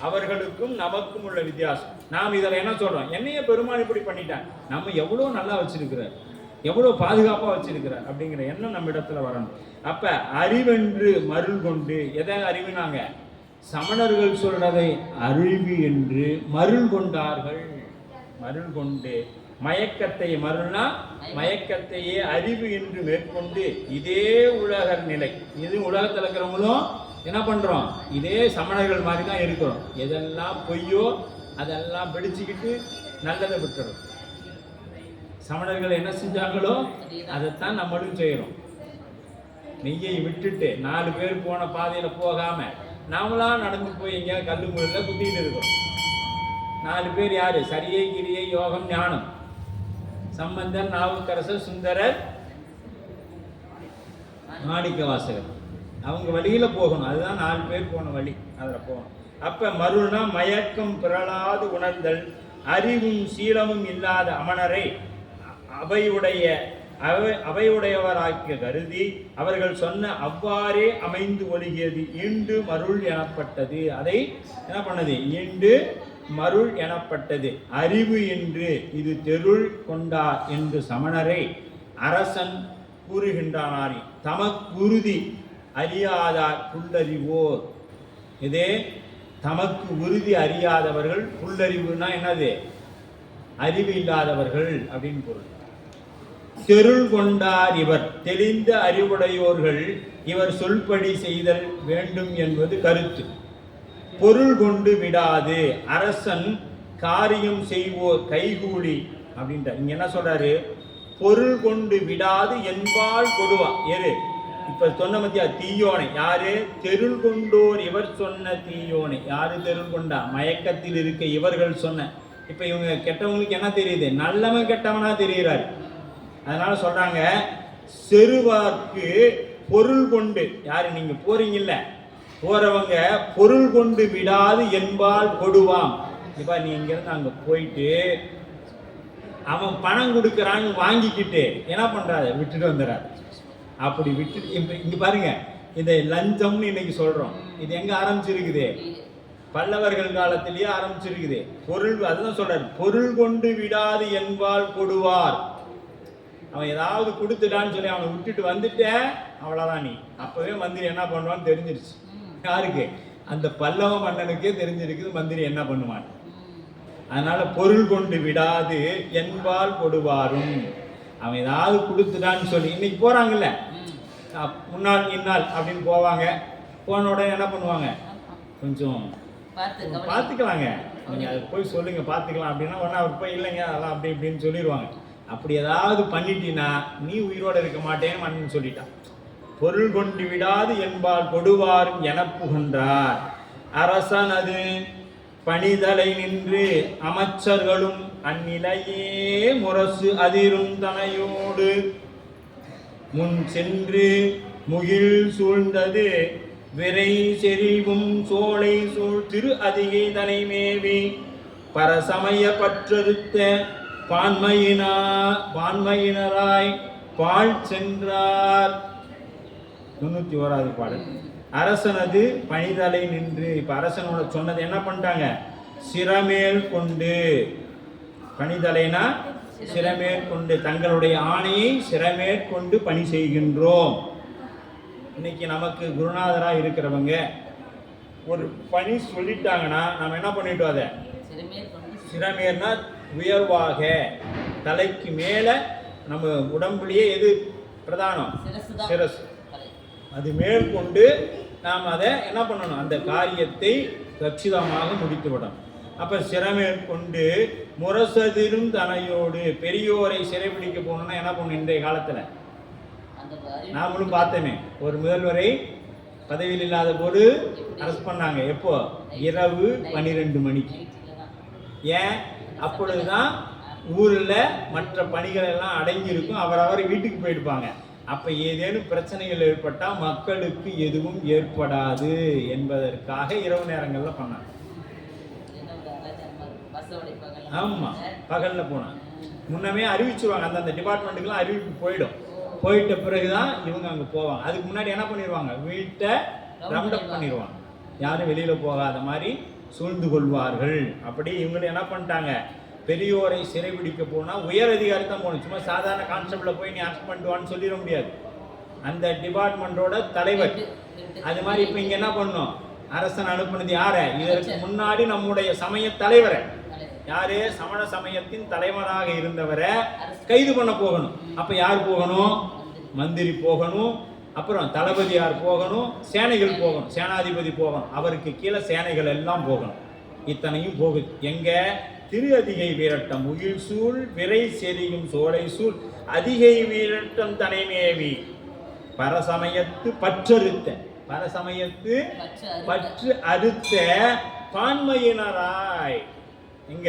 [SPEAKER 1] அவர்களுக்கும் நமக்கும் உள்ள வித்தியாசம். நாம் இதில் என்ன சொல்றோம், என்னைய பெருமான் இப்படி பண்ணிட்டான், நம்ம எவ்வளோ நல்லா வச்சிருக்கிறார், எவ்வளோ பாதுகாப்பாக வச்சிருக்கிறார் அப்படிங்கிற எண்ணம் நம்ம இடத்துல வரணும். அப்ப அறிவென்று மருள் கொண்டு, எதை அறிவுனாங்க, சமணர்கள் சொல்றதை அறிவு என்று மருள் கொண்டார்கள். மருள் கொண்டு மயக்கத்தை, மருள்னா மயக்கத்தையே அறிவு என்று மேற்கொண்டு, இதே உலகர் நிலை, இது உலகத்தில் இருக்கிறவங்களும் என்ன பண்றோம், இதே சமணர்கள் மாதிரி தான் இருக்கிறோம். எதெல்லாம் பொய்யோ அதெல்லாம் பிடிச்சுக்கிட்டு நல்லதை விட்டுறோம். சமணர்கள் என்ன செஞ்சாங்களோ அதைத்தான் நம்மளும் செய்யறோம். நெய்யை விட்டுட்டு 4 பேர் போன பாதையில போகாம நாமளா நடந்து போய் எங்கேயாவது கல்லு முறையில குத்திட்டு இருக்கோம். 4 பேர் யாரு, சரியை கிரியை யோகம் ஞானம், சம்பந்தர், நாவுக்கரசர், சுந்தரர், மாணிக்க வாசகர், அவங்க வழியில போகணும். அதுதான் 4 பேர் போன வழி, அதில் போகணும். அப்ப மருள்னா மயக்கம் பிறளாது உணர்தல், அறிவும் சீலமும் இல்லாத அமணரை அவையுடையவராக்கிய கருதி அவர்கள் சொன்ன அவ்வாறே அமைந்து ஒழுகியது ஈண்டு மருள் எனப்பட்டது. அதை என்ன பண்ணது, ஈண்டு மருள் எனப்பட்டது. அறிவு என்று இது தெருள் கொண்டார் என்று சமணரை அரசன் கூறுகின்றானாரி, தமக்குருதி அறியாதார் புல்லறிவோர். இதே தமக்கு உறுதி அறியாதவர்கள், புல்லறிவுனா என்னது, அறிவு இல்லாதவர்கள் அப்படின்னு பொருள். தெருள் கொண்டார் இவர், தெளிந்த அறிவுடையோர்கள் இவர் சொல்படி செய்தல் வேண்டும் என்பது கருத்து. பொருள் கொண்டு விடாது அரசன் காரியம் செய்வோர் கைகூலி அப்படின்றார். இங்க என்ன சொல்றாரு, பொருள் கொண்டு விடாது என்பால் கொடுவா. எரு இப்ப சொன்ன மத்தியா தீயோனை யாரு, தெருள் கொண்டோர் இவர் சொன்ன தீயோனை. யாரு தெருள் கொண்டா, மயக்கத்தில் இருக்க இவர்கள் சொன்ன. இப்ப இவங்க கெட்டவங்களுக்கு என்ன தெரியுது, நல்லவன் கெட்டவனா தெரிகிறாரு. அதனால சொல்றாங்க, செருவார்க்கு பொருள் கொண்டு, யாரு நீங்க போறீங்கல்ல, போறவங்க பொருள் கொண்டு விடாது என்பால் கொடுவாம். இப்ப நீ இங்க இருந்து அங்க போயிட்டு அவன் பணம் கொடுக்கறான்னு வாங்கிக்கிட்டு என்ன பண்றாரு, விட்டுட்டு வந்துறாரு. அப்படி விட்டு இங்க பாருங்க, இதை லஞ்சம்னு இன்னைக்கு சொல்றோம். இது எங்க ஆரம்பிச்சிருக்குது, பல்லவர்கள் காலத்திலேயே ஆரம்பிச்சிருக்குது. பொருள், அதுதான் சொல்றாரு, பொருள் கொண்டு விடாது என்பால் கொடுவார். அவன் ஏதாவது கொடுத்துட்டான்னு சொல்லி அவனை விட்டுட்டு வந்துட்ட, அவ்வளவுதான். நீ அப்பவே மந்திரி என்ன பண்ணுவான்னு தெரிஞ்சிருச்சு. யாருக்கு, அந்த பல்லவ மன்னனுக்கே தெரிஞ்சிருக்குது மந்திரி என்ன பண்ணுவான். அதனால பொருள் கொண்டு விடாது என்பால் கொடுவாரும். அவன் ஏதாவது கொடுத்துட்டான்னு சொல்லி இன்னைக்கு போறாங்கல்ல, முன்னாள் இந்நாள் அப்படின்னு போவாங்க. போன உடனே என்ன பண்ணுவாங்க, கொஞ்சம் பார்த்துக்கலாங்க, நீங்க அது போய் சொல்லுங்க பார்த்துக்கலாம் அப்படின்னா உடனே அவர் போய் இல்லைங்க அதெல்லாம் அப்படி இப்படின்னு சொல்லிடுவாங்க. அப்படி ஏதாவது பண்ணிட்டீன்னா நீ உயிரோட இருக்க மாட்டேன்னு மன்னன் சொல்லிட்டான். பொருள் கொண்டு விடாது என்பால் கொடுவாரும் என புகன்றார். அரசன் அது பணிதலை நின்று அமைச்சர்களும் அந்நிலையே முரசு அதிரும் தனையோடு முன் சென்று முகில் சூழ்ந்தது விரை செறிவும் சோலை சூழ் திரு அதிகை தனை மேவி பரசமய பற்றறுத்த பான்மையினராய் பால் சென்றார். 91வது பாடல். அரசனது பணிதலை நின்று, இப்ப அரசனோட சொன்னது என்ன பண்ணிட்டாங்க, சிரமேல் கொண்டு. பணிதலைனா சிரமேல் கொண்டு, தங்களுடைய ஆணையை சிரமேல் கொண்டு பணி செய்கின்றோம். இன்னைக்கு நமக்கு குருநாதராக இருக்கிறவங்க ஒரு பணி சொல்லிட்டாங்கன்னா நம்ம என்ன பண்ணிட்டோம், அதை சிரமேல்னா உயர்வாக, தலைக்கு மேல, நம்ம உடம்புலயே எது பிரதானம், சிரசு, அது மேற்கொண்டு நாம் அதை என்ன பண்ணணும், அந்த காரியத்தை கச்சிதமாக முடித்து விடணும். அப்ப சிரமேற்கொண்டு முரசதிரும் தனையோடு, பெரியோரை சிறைபிடிக்க போகணும்னா என்ன பண்ணணும், இன்றைய காலத்துல நாமளும் பார்த்தோமே, ஒரு முதல்வரை பதவியில் இல்லாத போது அரெஸ்ட் பண்ணாங்க. எப்போ, இரவு 12 மணிக்கு. ஏன், அப்பொழுதுதான் ஊரில் மற்ற பணிகள் எல்லாம் அடங்கியிருக்கும், அவரவர் வீட்டுக்கு போயிடுப்பாங்க. அப்போ ஏதேனும் பிரச்சனைகள் ஏற்பட்டால் மக்களுக்கு எதுவும் ஏற்படாது என்பதற்காக இரவு நேரங்களில் பண்ணாங்க. ஆமாம், பகலில் போனாங்க. முன்னமே அறிவிச்சுருவாங்க, அந்தந்த டிபார்ட்மெண்ட்டுக்கெல்லாம் அறிவிப்பு போயிடும். போயிட்ட பிறகு தான் இவங்க அங்கே போவாங்க. அதுக்கு முன்னாடி என்ன பண்ணிடுவாங்க, வீட்டை ரவுண்டப் பண்ணிடுவாங்க, யாரும் வெளியில் போகாத மாதிரி சூழ்ந்து கொள்வார்கள். அப்படி இவங்களும் என்ன பண்ணிட்டாங்க, பெரியோரை சிறைபிடிக்க போனால் உயர் அதிகாரி தான் போகணும். சும்மா சாதாரண கான்ஸ்டபிளை போய் நீ அரெஸ்ட் பண்ணிட்டுவான்னு சொல்லிட முடியாது. அந்த டிபார்ட்மெண்ட்டோட தலைவர். அது மாதிரி இப்போ இங்கே என்ன பண்ணணும், அரசன் அனுப்புனது யாரை, இதற்கு முன்னாடி நம்முடைய சமய தலைவரை, யாரு சமண சமயத்தின் தலைவராக இருந்தவரை கைது பண்ண போகணும். அப்போ யார் போகணும், மந்திரி போகணும், அப்புறம் தளபதி யார் போகணும், சேனைகள் போகணும், சேனாதிபதி போகணும், அவருக்கு கீழே சேனைகள் எல்லாம் போகணும். இத்தனையும் போகுது. எங்க, திரு அதிகை வீரட்டம் முகில் சூழ் விரை செறியும் சோலை சூழ் அதிகை வீரட்டம் தனைமேவி பரசமயத்து பற்றறுத்த, பரசமயத்து பற்று அறுத்த பான்மையினராய் எங்க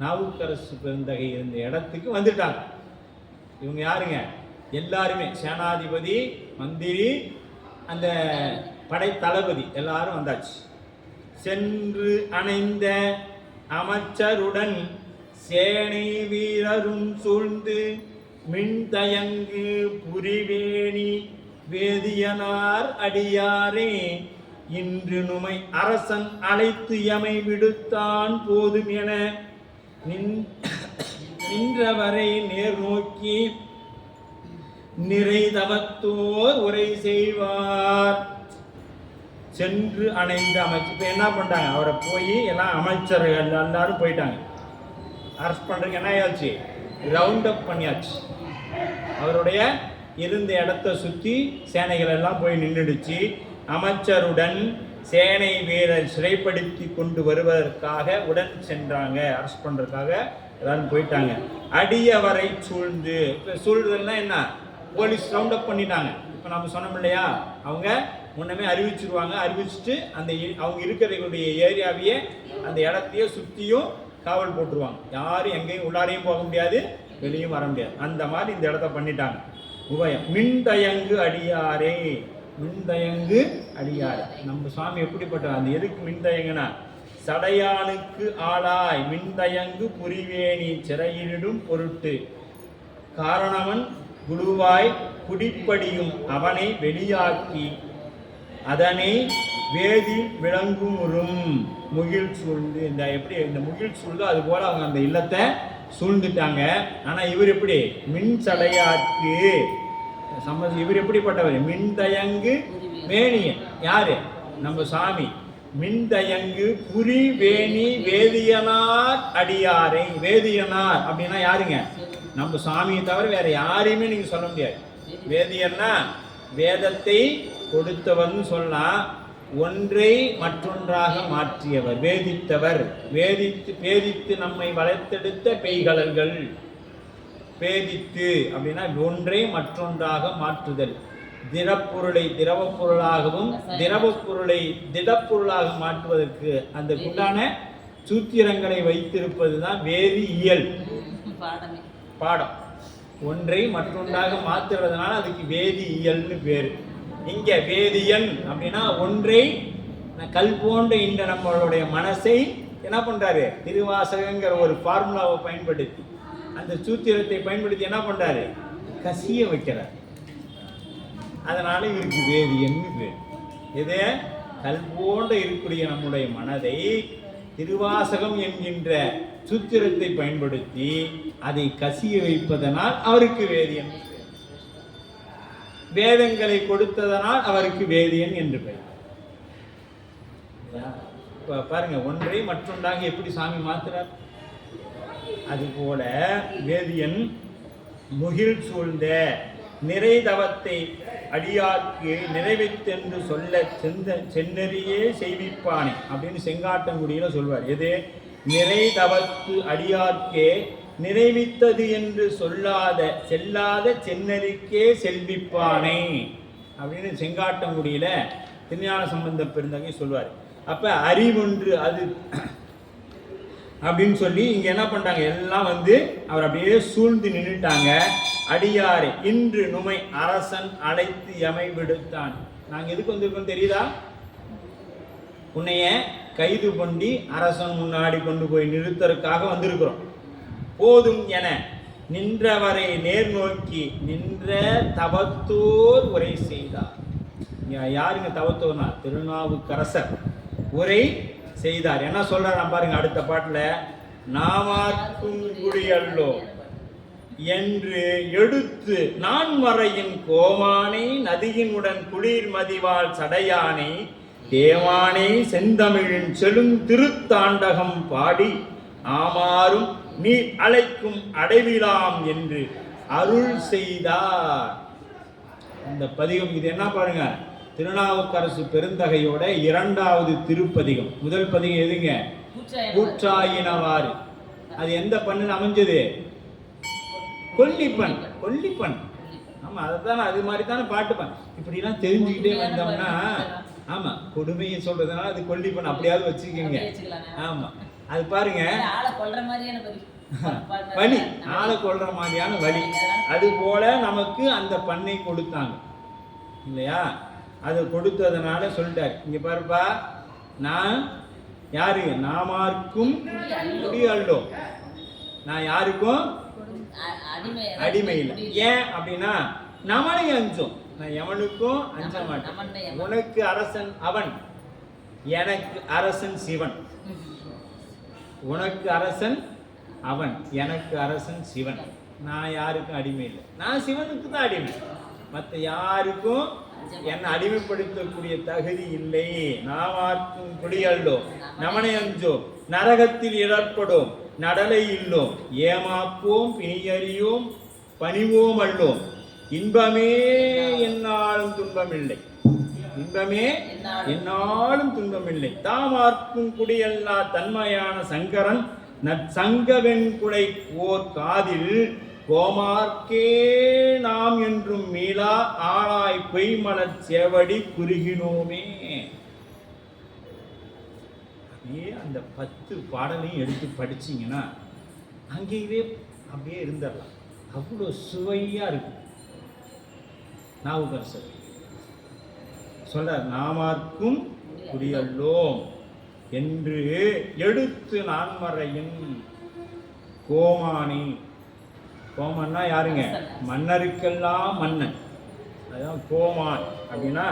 [SPEAKER 1] நாவுக்கரசு பெருந்தகை இருந்த இடத்துக்கு வந்துட்டாங்க. இவங்க யாருங்க, எல்லாருமே சேனாதிபதி, மந்திரி, அந்த படை தளபதி எல்லாரும் வந்தாச்சு. சென்று அணைந்த அமைச்சருடன் சேனை வீரரும் சூழ்ந்து மின்தயங்கு புரிவேணி வேதியனார் அடியாரே இன்று நுமை அரசன் அழைத்து எமை விடுத்தான் போதும் என நின்றவரை நேர் நோக்கி நிறைதவத்தோர் உரை செய்வார். சென்று அணைந்த அமைச்சர். இப்போ என்ன பண்ணிட்டாங்க, அவரை போய் எல்லாம் அமைச்சர்கள் எல்லாரும் போயிட்டாங்க. அரெஸ்ட் பண்ணுறதுக்கு என்ன ஆயாச்சு, ரவுண்ட் அப் பண்ணியாச்சு. அவருடைய இருந்த இடத்த சுற்றி சேனைகள் எல்லாம் போய் நின்றுடுச்சு. அமைச்சருடன் சேனை வீரர் சிறைப்படுத்தி கொண்டு வருவதற்காக உடன் சென்றாங்க. அரெஸ்ட் பண்ணுறதுக்காக எல்லாரும் போயிட்டாங்க. அடியவரை சூழ்ந்து, இப்போ சூழ்றதுன்னா என்ன, போலீஸ் ரவுண்ட் அப் பண்ணிட்டாங்க. இப்போ நம்ம சொன்னோம் இல்லையா, அவங்க முன்னமே அறிவிச்சிருவாங்க. அறிவிச்சுட்டு அந்த அவங்க இருக்கிறவங்களுடைய ஏரியாவையே அந்த இடத்தையே சுற்றியும் காவல் போட்டுருவாங்க. யாரும் எங்கேயும் உள்ளாரையும் போக முடியாது, வெளியும் வர முடியாது. அந்த மாதிரி இந்த இடத்த பண்ணிட்டாங்க. உபயம் மின்தயங்கு அடியாரே, மின்தயங்கு அடியாரே. நம்ம சுவாமி எப்படிப்பட்ட, அந்த எதுக்கு மின்தயங்குனா, சடையானுக்கு ஆளாய் மின்தயங்கு புரிவேணி சிறையிலிடும் பொருட்டு காரணவன் குழுவாய் குடிப்படியும் அவனை வெளியாக்கி அதனை வேதி விளங்குமுறும் முகில் சூழ்ந்து. இந்த எப்படி இந்த முகில் சூழ்ந்து அது போல அவங்க அந்த இல்லத்தை சூழ்ந்துட்டாங்க. ஆனால் இவர் எப்படி மின் சடையாக்கு சம்மதி, இவர் எப்படிப்பட்டவர், மின்தயங்கு மேனியன். யாரு, நம்ம சாமி. மின்தயங்கு புரி வேணி வேதியனார் அடியாரை. வேதியனார் அப்படின்னா யாருங்க, நம்ம சாமியை தவிர வேற யாரையுமே நீங்க சொல்ல முடியாது. வேதியன்னா வேதத்தை கொடுத்தவர்னு சொல்லலாம். ஒன்றை மற்றொன்றாக மாற்றியவர், வேதித்தவர். பேதித்து நம்மை வளர்த்தெடுத்த பெய்கலர்கள். பேதித்து அப்படின்னா ஒன்றை மற்றொன்றாக மாற்றுதல். திடப்பொருளை திரவப் பொருளாகவும் திரவப் பொருளை திடப்பொருளாக மாற்றுவதற்கு அந்த உண்டான சூத்திரங்களை வைத்திருப்பது தான் வேதியியல் பாடம். ஒன்றை மற்றொன்றாக மாற்றுறதுனால அதுக்கு வேதியியல்னு பேர். இங்க வேதியன் அப்படின்னா ஒன்றை கல் போன்ற இந்த நம்மளுடைய மனசை என்ன பண்றாரு, திருவாசகங்கிற ஒரு ஃபார்முலாவை பயன்படுத்தி அந்த சூத்திரத்தை பயன்படுத்தி என்ன பண்றாரு, கசிய வைக்கிறார். அதனால இவருக்கு வேதியன் பேர். எது, கல் போன்ற இருக்கக்கூடிய நம்முடைய மனதை திருவாசகம் என்கின்ற சூத்திரத்தை பயன்படுத்தி அதை கசிய வைப்பதனால் அவருக்கு வேதியன். வேதங்களை கொடுத்ததனால் அவருக்கு வேதியன் என்று பெயர். பாருங்க, ஒன்றை மற்றொன்றாக எப்படி சாமி மாத்துறார். அதுபோல வேதியன் முகில் சூழ்ந்த நிறைதவத்தை அடியார்க்கு நிறைவேற்றென்று சொல்ல சென்னறியே செய்விப்பானே அப்படின்னு செங்காட்டங்குடியில சொல்வார். எது, நிறைதவத்து அடியார்க்கே நிறைவித்தது என்று செல்லாத சென்னறிக்கே செல்விப்பானே அப்படின்னு செங்காட்டங்குடியில திருஞான சம்பந்த பெருந்தகை சொல்வார். அப்ப அறிவொன்று, அது அப்படின்னு சொல்லி இங்க என்ன பண்ணிட்டாங்க, எல்லாம் வந்து அவர் அப்படியே சூழ்ந்து நின்றுட்டாங்க. அடியாரே இன்று நுமை அரசன் அழைத்து எமை விடுத்தான். நாங்க எதுக்கு வந்திருக்கோம் தெரியுதா? உன்னைய கைது பண்ணி அரசன் முன்னாடி கொண்டு போய் நிறுத்தறதுக்காக வந்திருக்கிறோம். போதும் என நின்றவரை நேர் நோக்கி நின்ற தவத்தோர் உரை செய்தார். யாருங்க தவத்தோர்னா? திருநாவுக்கரசர் உரை செய்தார். என்ன சொல்றாரு பாருங்க அடுத்த பாட்டுல. நாமார்க்கும் குடியல்லோ என்று எடுத்து நான் மறையின் கோமானை நதியினுடன் குளிர் மதிவாள் சடையானை தேவானை செந்தமிழின் செழும் திருத்தாண்டகம் பாடி ஆமாறும் நீ அழைக்கும் அடைவிலாம் என்று அருள் செய்தார். இந்த பதிகம் இது என்ன பாருங்க, திருநாவுக்கரசு பெருந்தகையோட 2வது திருப்பதிகம். முதல் பதிகம் எதுங்க? கூற்றாயினவாறு. அது எந்த பண்ணுன்னு அமைஞ்சது? கொல்லிப்பண். கொல்லிப்பண். ஆமா, அதைத்தானே அது மாதிரி தானே பாட்டுப்பண். இப்படிலாம் தெரிஞ்சுக்கிட்டே வந்தோம்னா, ஆமா, கொடுமையை சொல்றதுனால அது கொல்லிப்பண் அப்படியாவது வச்சுக்கோங்க. ஆமா, அது பாருங்க வழி, ஆளை கொள்ற மாதிரியான வழி. அது போல நமக்கு அந்த பண்ணை கொடுத்தாங்க இல்லையா? அது கொடுத்ததுனால சொல்லிட்டாரு, இங்க பாருப்பா, நான் யாரு? நாமார்க்கும் குடி அல்லோ. நான் யாருக்கும் அடிமை இல்லை. ஏன் அப்படின்னா நமனை அஞ்சும், நான் எவனுக்கும் அஞ்ச மாட்டேன். உனக்கு அரசன் அவன், எனக்கு அரசன் சிவன். உனக்கு அரசன் அவன், எனக்கு அரசன் சிவன். நான் யாருக்கும் அடிமை இல்லை. நான் சிவனுக்கு தான் அடிமை, மற்ற யாருக்கும் என்னை அடிமைப்படுத்தக்கூடிய தகுதி இல்லை. நாமார்க்கும் குடியல்லோ நமனை அஞ்சோ நரகத்தில் இடர்படும் நடலை இல்லோம் ஏமாப்போம் பிணியறியோம் பணிவோம் அல்லோம் இன்பமே என்னாலும் துன்பமில்லை. இன்பமே என்னாலும் துன்பமில்லை. தாமார்க்கும் குடியல்லா தன்மையான சங்கரன் நற்சங்கவெண் குடை ஓர் காதில் கோமார்க்கே நாம் என்றும் மீளா ஆளாய் பொய்மலர் சேவடி குறுகினோமே. அந்த 10 பாடலையும் எடுத்து படிச்சீங்கன்னா அங்கேயே அப்படியே இருந்துடலாம். அவ்வளோ சுவையா இருக்கு. நாவுக்கரசர் சொல்றார், நாமார்க்கும் குடியல்லோம் என்று எடுத்து நான்மறையின் கோமானி. கோமான்னா யாருங்க? மன்னருக்கெல்லாம் மன்னன். அதான் கோமான் அப்படின்னா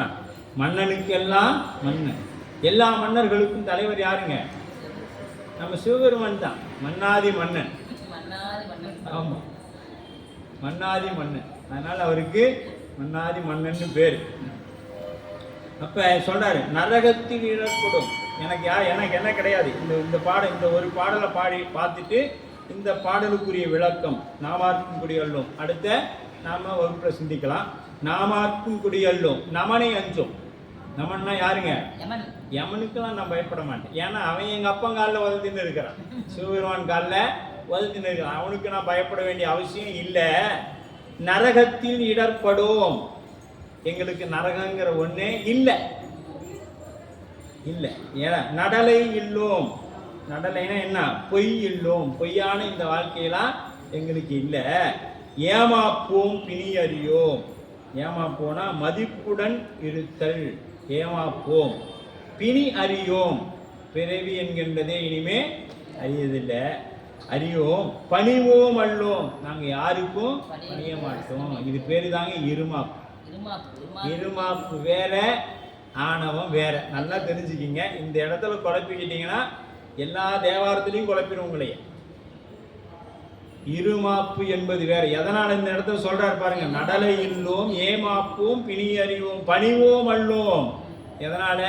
[SPEAKER 1] மன்னனுக்கெல்லாம் மன்னன். எல்லா மன்னர்களுக்கும் தலைவர் யாருங்க? நம்ம சிவபெருமான் தான். மன்னாதி மன்னன். ஆமா, மன்னாதி மன்னன். அதனால அவருக்கு மன்னாதி மன்னன் பேரு. அப்ப சொல்றாரு, நரகத்தில் இடர்படும். எனக்கு என்ன கிடையாது. இந்த ஒரு பாடலை பாடி பார்த்துட்டு இந்த பாடலுக்குரிய விளக்கம் நாமார்க்கும் குடியல்லோம் அடுத்த நாம வகுப்புல சிந்திக்கலாம். நாமார்க்கும் குடியல்லோம் நமனை அஞ்சோம். நமன்னா யாருங்க? யமனுக்கெல்லாம் நான் பயப்பட மாட்டேன். ஏன்னா அவன் எங்க அப்பன் காலில் உதத்தின்னு இருக்கிறான், சிவபெருமான் காலில் உதத்தின்னு இருக்கிறான். அவனுக்கு நான் பயப்பட வேண்டிய அவசியம் இல்லை. நரகத்தில் இடர்படும். எங்களுக்கு நரகங்கிற ஒண்ணே இல்லை. ஏன்னா நடலை இல்லோம். நடலைன்னா என்ன? பொய் இல்லோம். பொய்யான இந்த வாழ்க்கையெல்லாம் எங்களுக்கு இல்லை. ஏமாப்போம் பிணி அறியோம். ஏமாப்போனா மதிப்புடன் இருத்தல். ஏமாப்போம் பிணி அறியோம். பிறவி என்கின்றதே இனிமே அறியதில்லை. அறியோம் பணிவோம் அல்லோம். நாங்கள் யாருக்கும் பணிய மாட்டோம். இது பேரு தாங்க இருமாப்பு. இருமாப்பு வேற, ஆணவம் வேற. நல்லா தெரிஞ்சுக்கிங்க. இந்த இடத்துல குழப்பிக்கிட்டீங்கன்னா எல்லா தேவாரத்திலையும் குழப்பிடும் உங்களைய. இருமாப்பு என்பது வேற. எதனால இந்த இடத்துல சொல்றாரு பாருங்க, நடலை இல்லோம் ஏமாப்போம் பிணி அறிவோம் பணிவோம் அல்லோம். எதனால?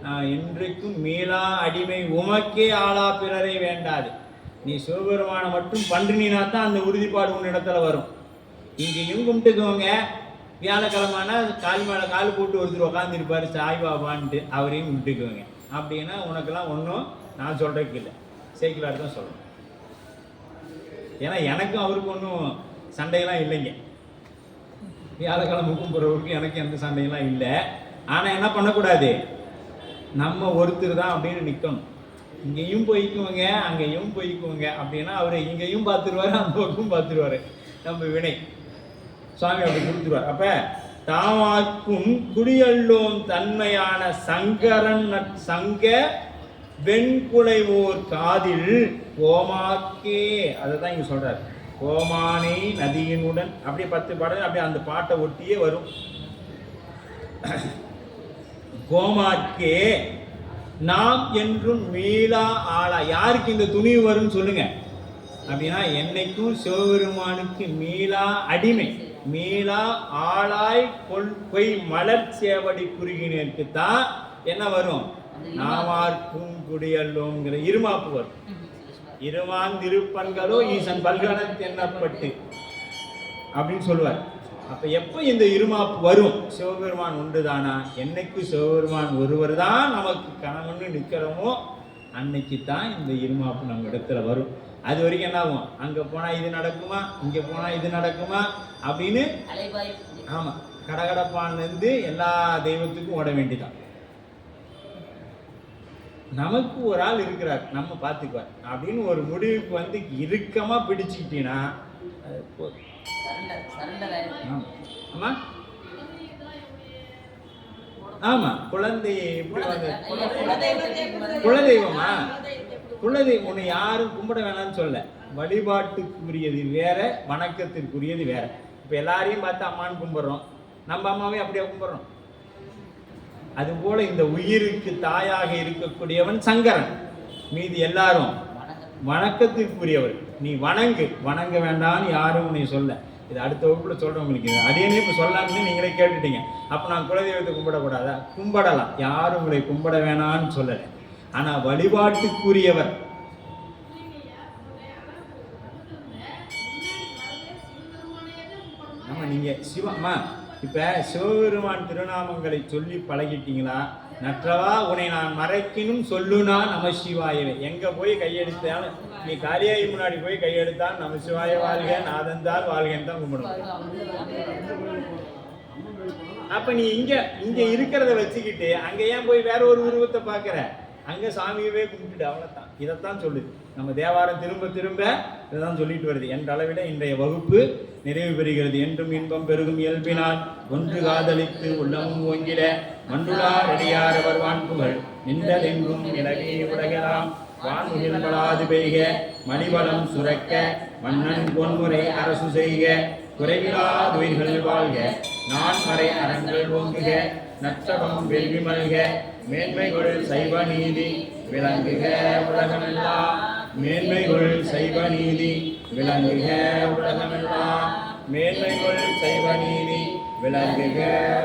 [SPEAKER 1] நான் இன்றைக்கும் மீளா அடிமை உமக்கே ஆளா பிறரை வேண்டாது. நீ சிவபெருமான மட்டும் பன்றினா தான் அந்த உறுதிப்பாடு உன் இடத்துல வரும். இங்கேயும் கும்பிட்டுக்கோங்க. வியாழக்கிழமைனா கால் மேலே கால் போட்டு ஒருத்தர் உட்காந்துருப்பாரு சாய்பாபான்ட்டு, அவரையும் கும்பிட்டுக்குவோங்க. அப்படின்னா உனக்கெல்லாம் ஒன்றும் நான் சொல்கிறதுக்கு இல்லை, சேக்கிலார் தான் சொல்லணும். ஏன்னா எனக்கும் அவருக்கு ஒன்றும் சண்டையெல்லாம் இல்லைங்க. வியாழக்கிழமை கும்பிட்றவருக்கு எனக்கு எந்த சண்டையெல்லாம் இல்லை. ஆனால் என்ன பண்ணக்கூடாது, நம்ம ஒருத்தர் தான் அப்படின்னு நிற்கணும். இங்கேயும் போய்க்குவோங்க அங்கேயும் போய்க்குவோங்க அப்படின்னா அவர் இங்கேயும் பார்த்துருவாரு அந்த பக்கம் பார்த்துருவாரு. நம்ம வினை சுவாமி அப்படி கொடுத்துருவார். அப்ப தாமாக்கும் குடியல்லோம் தன்மையான சங்கரன் சங்க வெண்குலைவோர் காதில் கோமாக்கே, அதை தான் இங்க சொல்றாரு. கோமானே நதியினுடன் அப்படியே 10 பாடல் அப்படியே அந்த பாட்டை ஒட்டியே வரும். கோமாக்கே நாம் என்றும் மீளா ஆளா. யாருக்கு இந்த துணிவு வரும்னு சொல்லுங்க அப்படின்னா, என்னைக்கும் சிவபெருமானுக்கு மீளா அடிமை, மீளா ஆளாய் கொய் மலர் சேவடி குறுகினருக்கு தான் என்ன வரும், நாமார்க்கும் குடியல்லோங்கிற இருமாப்பு வரும். இருமான் திருப்பன்களோ ஈசன் பல்கணத் எண்ணப்பட்டு அப்படின்னு சொல்லுவார். அப்ப எப்ப இந்த இருமாப்பு வரும், சிவபெருமான் ஒன்றுதானா, என்னைக்கு சிவபெருமான் ஒருவர் தான் நமக்கு கணவன்னு நிற்கிறோமோ அன்னைக்கு தான் இந்த இருமாப்பு நம்ம இடத்துல வரும். அது வரைக்கும் என்ன ஆகும், அங்க போனா இது நடக்குமா, இங்க போனா இது நடக்குமா அப்படின்னு ஆமா கடகடப்பான்ல இருந்து எல்லா தெய்வத்துக்கும் ஓட வேண்டிதான். நமக்கு ஒரு ஆள் இருக்கிறார், நம்ம பார்த்துக்குவார் அப்படின்னு ஒரு முடிவுக்கு வந்து இறுக்கமா பிடிச்சிக்கிட்டீங்கன்னா ஆமா ஆமா குழந்தை எப்படி வந்து குலதெய்வமா, குலதெய்வம் ஒன்று யாரும் கும்பிட வேணாம்னு சொல்ல, வழிபாட்டுக்குரியது வேற வணக்கத்திற்குரியது வேற. இப்போ எல்லாரையும் பார்த்து அம்மான்னு கும்பிட்றோம், நம்ம அம்மாவே அப்படியே கும்பிட்றோம். அதுபோல இந்த உயிருக்கு தாயாக இருக்கக்கூடியவன் சங்கரன், மீதி எல்லாரும் வணக்கத்திற்குரியவர். நீ வணங்க வேண்டாம்னு யாரும் உன்னை சொல்ல. இது அடுத்த வகுப்புல சொல்றேன் உங்களுக்கு. அடியனே இப்போ சொல்லாமன்னு நீங்களே கேட்டுட்டீங்க. அப்போ நான் குலதெய்வத்தை கும்பிடக்கூடாதா? கும்பிடலாம், யாரும் உங்களை கும்பிட வேணான்னு சொல்லலை. ஆனா வழிபாட்டுக்குரியவர் ஆமா. நீங்க சிவமா இப்ப சிவபெருமான் திருநாமங்களை சொல்லி பழகிட்டீங்களா? நற்றவா உன்னை நான் மறைக்கணும் சொல்லுனா நம சிவாயவே. எங்க போய் கையெடுத்தாலும் நீ காரியாயி முன்னாடி போய் கையெடுத்தால் நம சிவாய வாழ்க நாதந்தால் வாழ்கன்னு தான் கும்பிடணும். அப்ப நீ இங்க இருக்கிறத வச்சுக்கிட்டு அங்க ஏன் போய் வேற ஒரு உருவத்தை பாக்குற? அங்க சாமியவே கும்பிட்டு அவ்வளவுதான். இதைத்தான் சொல்லுது நம்ம தேவாரம், திரும்ப திரும்ப இதைதான் சொல்லிட்டு வருது. என்ற அளவில இன்றைய வகுப்பு நிறைவு பெறுகிறது. என்றும் இன்பம் பெருகும் இயல்பினால் ஒன்று காதலித்து உள்ளமும் ஓங்கிட மண்டுளார் அடியார் வருவான் புகழ் நின்றதெங்கும் நிலவே உலகலாம் வான்முகில்களாது பெய்க மணிவளம் சுரக்க மன்னன் பொன்முறை அரசு செய்க குறைவிலாதுயிர்கள் வாழ்க நான்மறை அறங்கள் ஓங்குக நற்றவம் வெல்வி மல்க மேன்மைகள் சைவ நீதி விளங்குக உலகமெல்லாம் மேன்மைகள் சைவ நீதி விளங்குக உலகமெல்லாம் மேன்மைகள் சைவ நீதி விளங்குக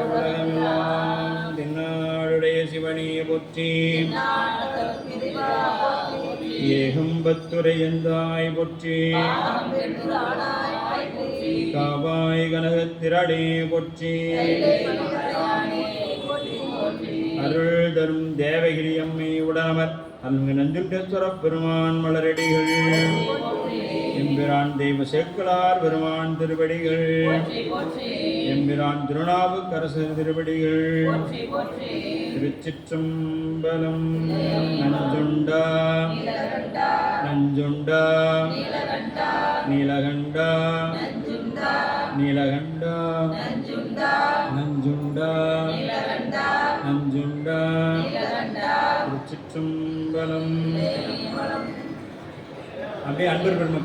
[SPEAKER 1] உலகமெல்லாம். தென்னாடுடைய சிவனே போற்றி, ஏகம்பத்துரை எந்தாய் போற்றி, காவாய் கனகத்திரடே போற்றி, அருள் தரும் தேவகிரி அம்மை உடனமர் அங்கு நஞ்சுண்டேஸ்வர பெருமான் மலரடிகள், எம்பிரான் தெய்வ சேக்கலார் பெருமான் திருவடிகள், எம்பிரான் திருநாவுக்கரசர் திருவடிகள். திருச்சிற்றம்பலம். நஞ்சுண்டா நஞ்சுண்டா நீலகண்டா நீலகண்டா நஞ்சுண்டா நஞ்சுண்டா. திருச்சிற்றம்பலம். அப்படியே அன்பர் பெருமக்கள்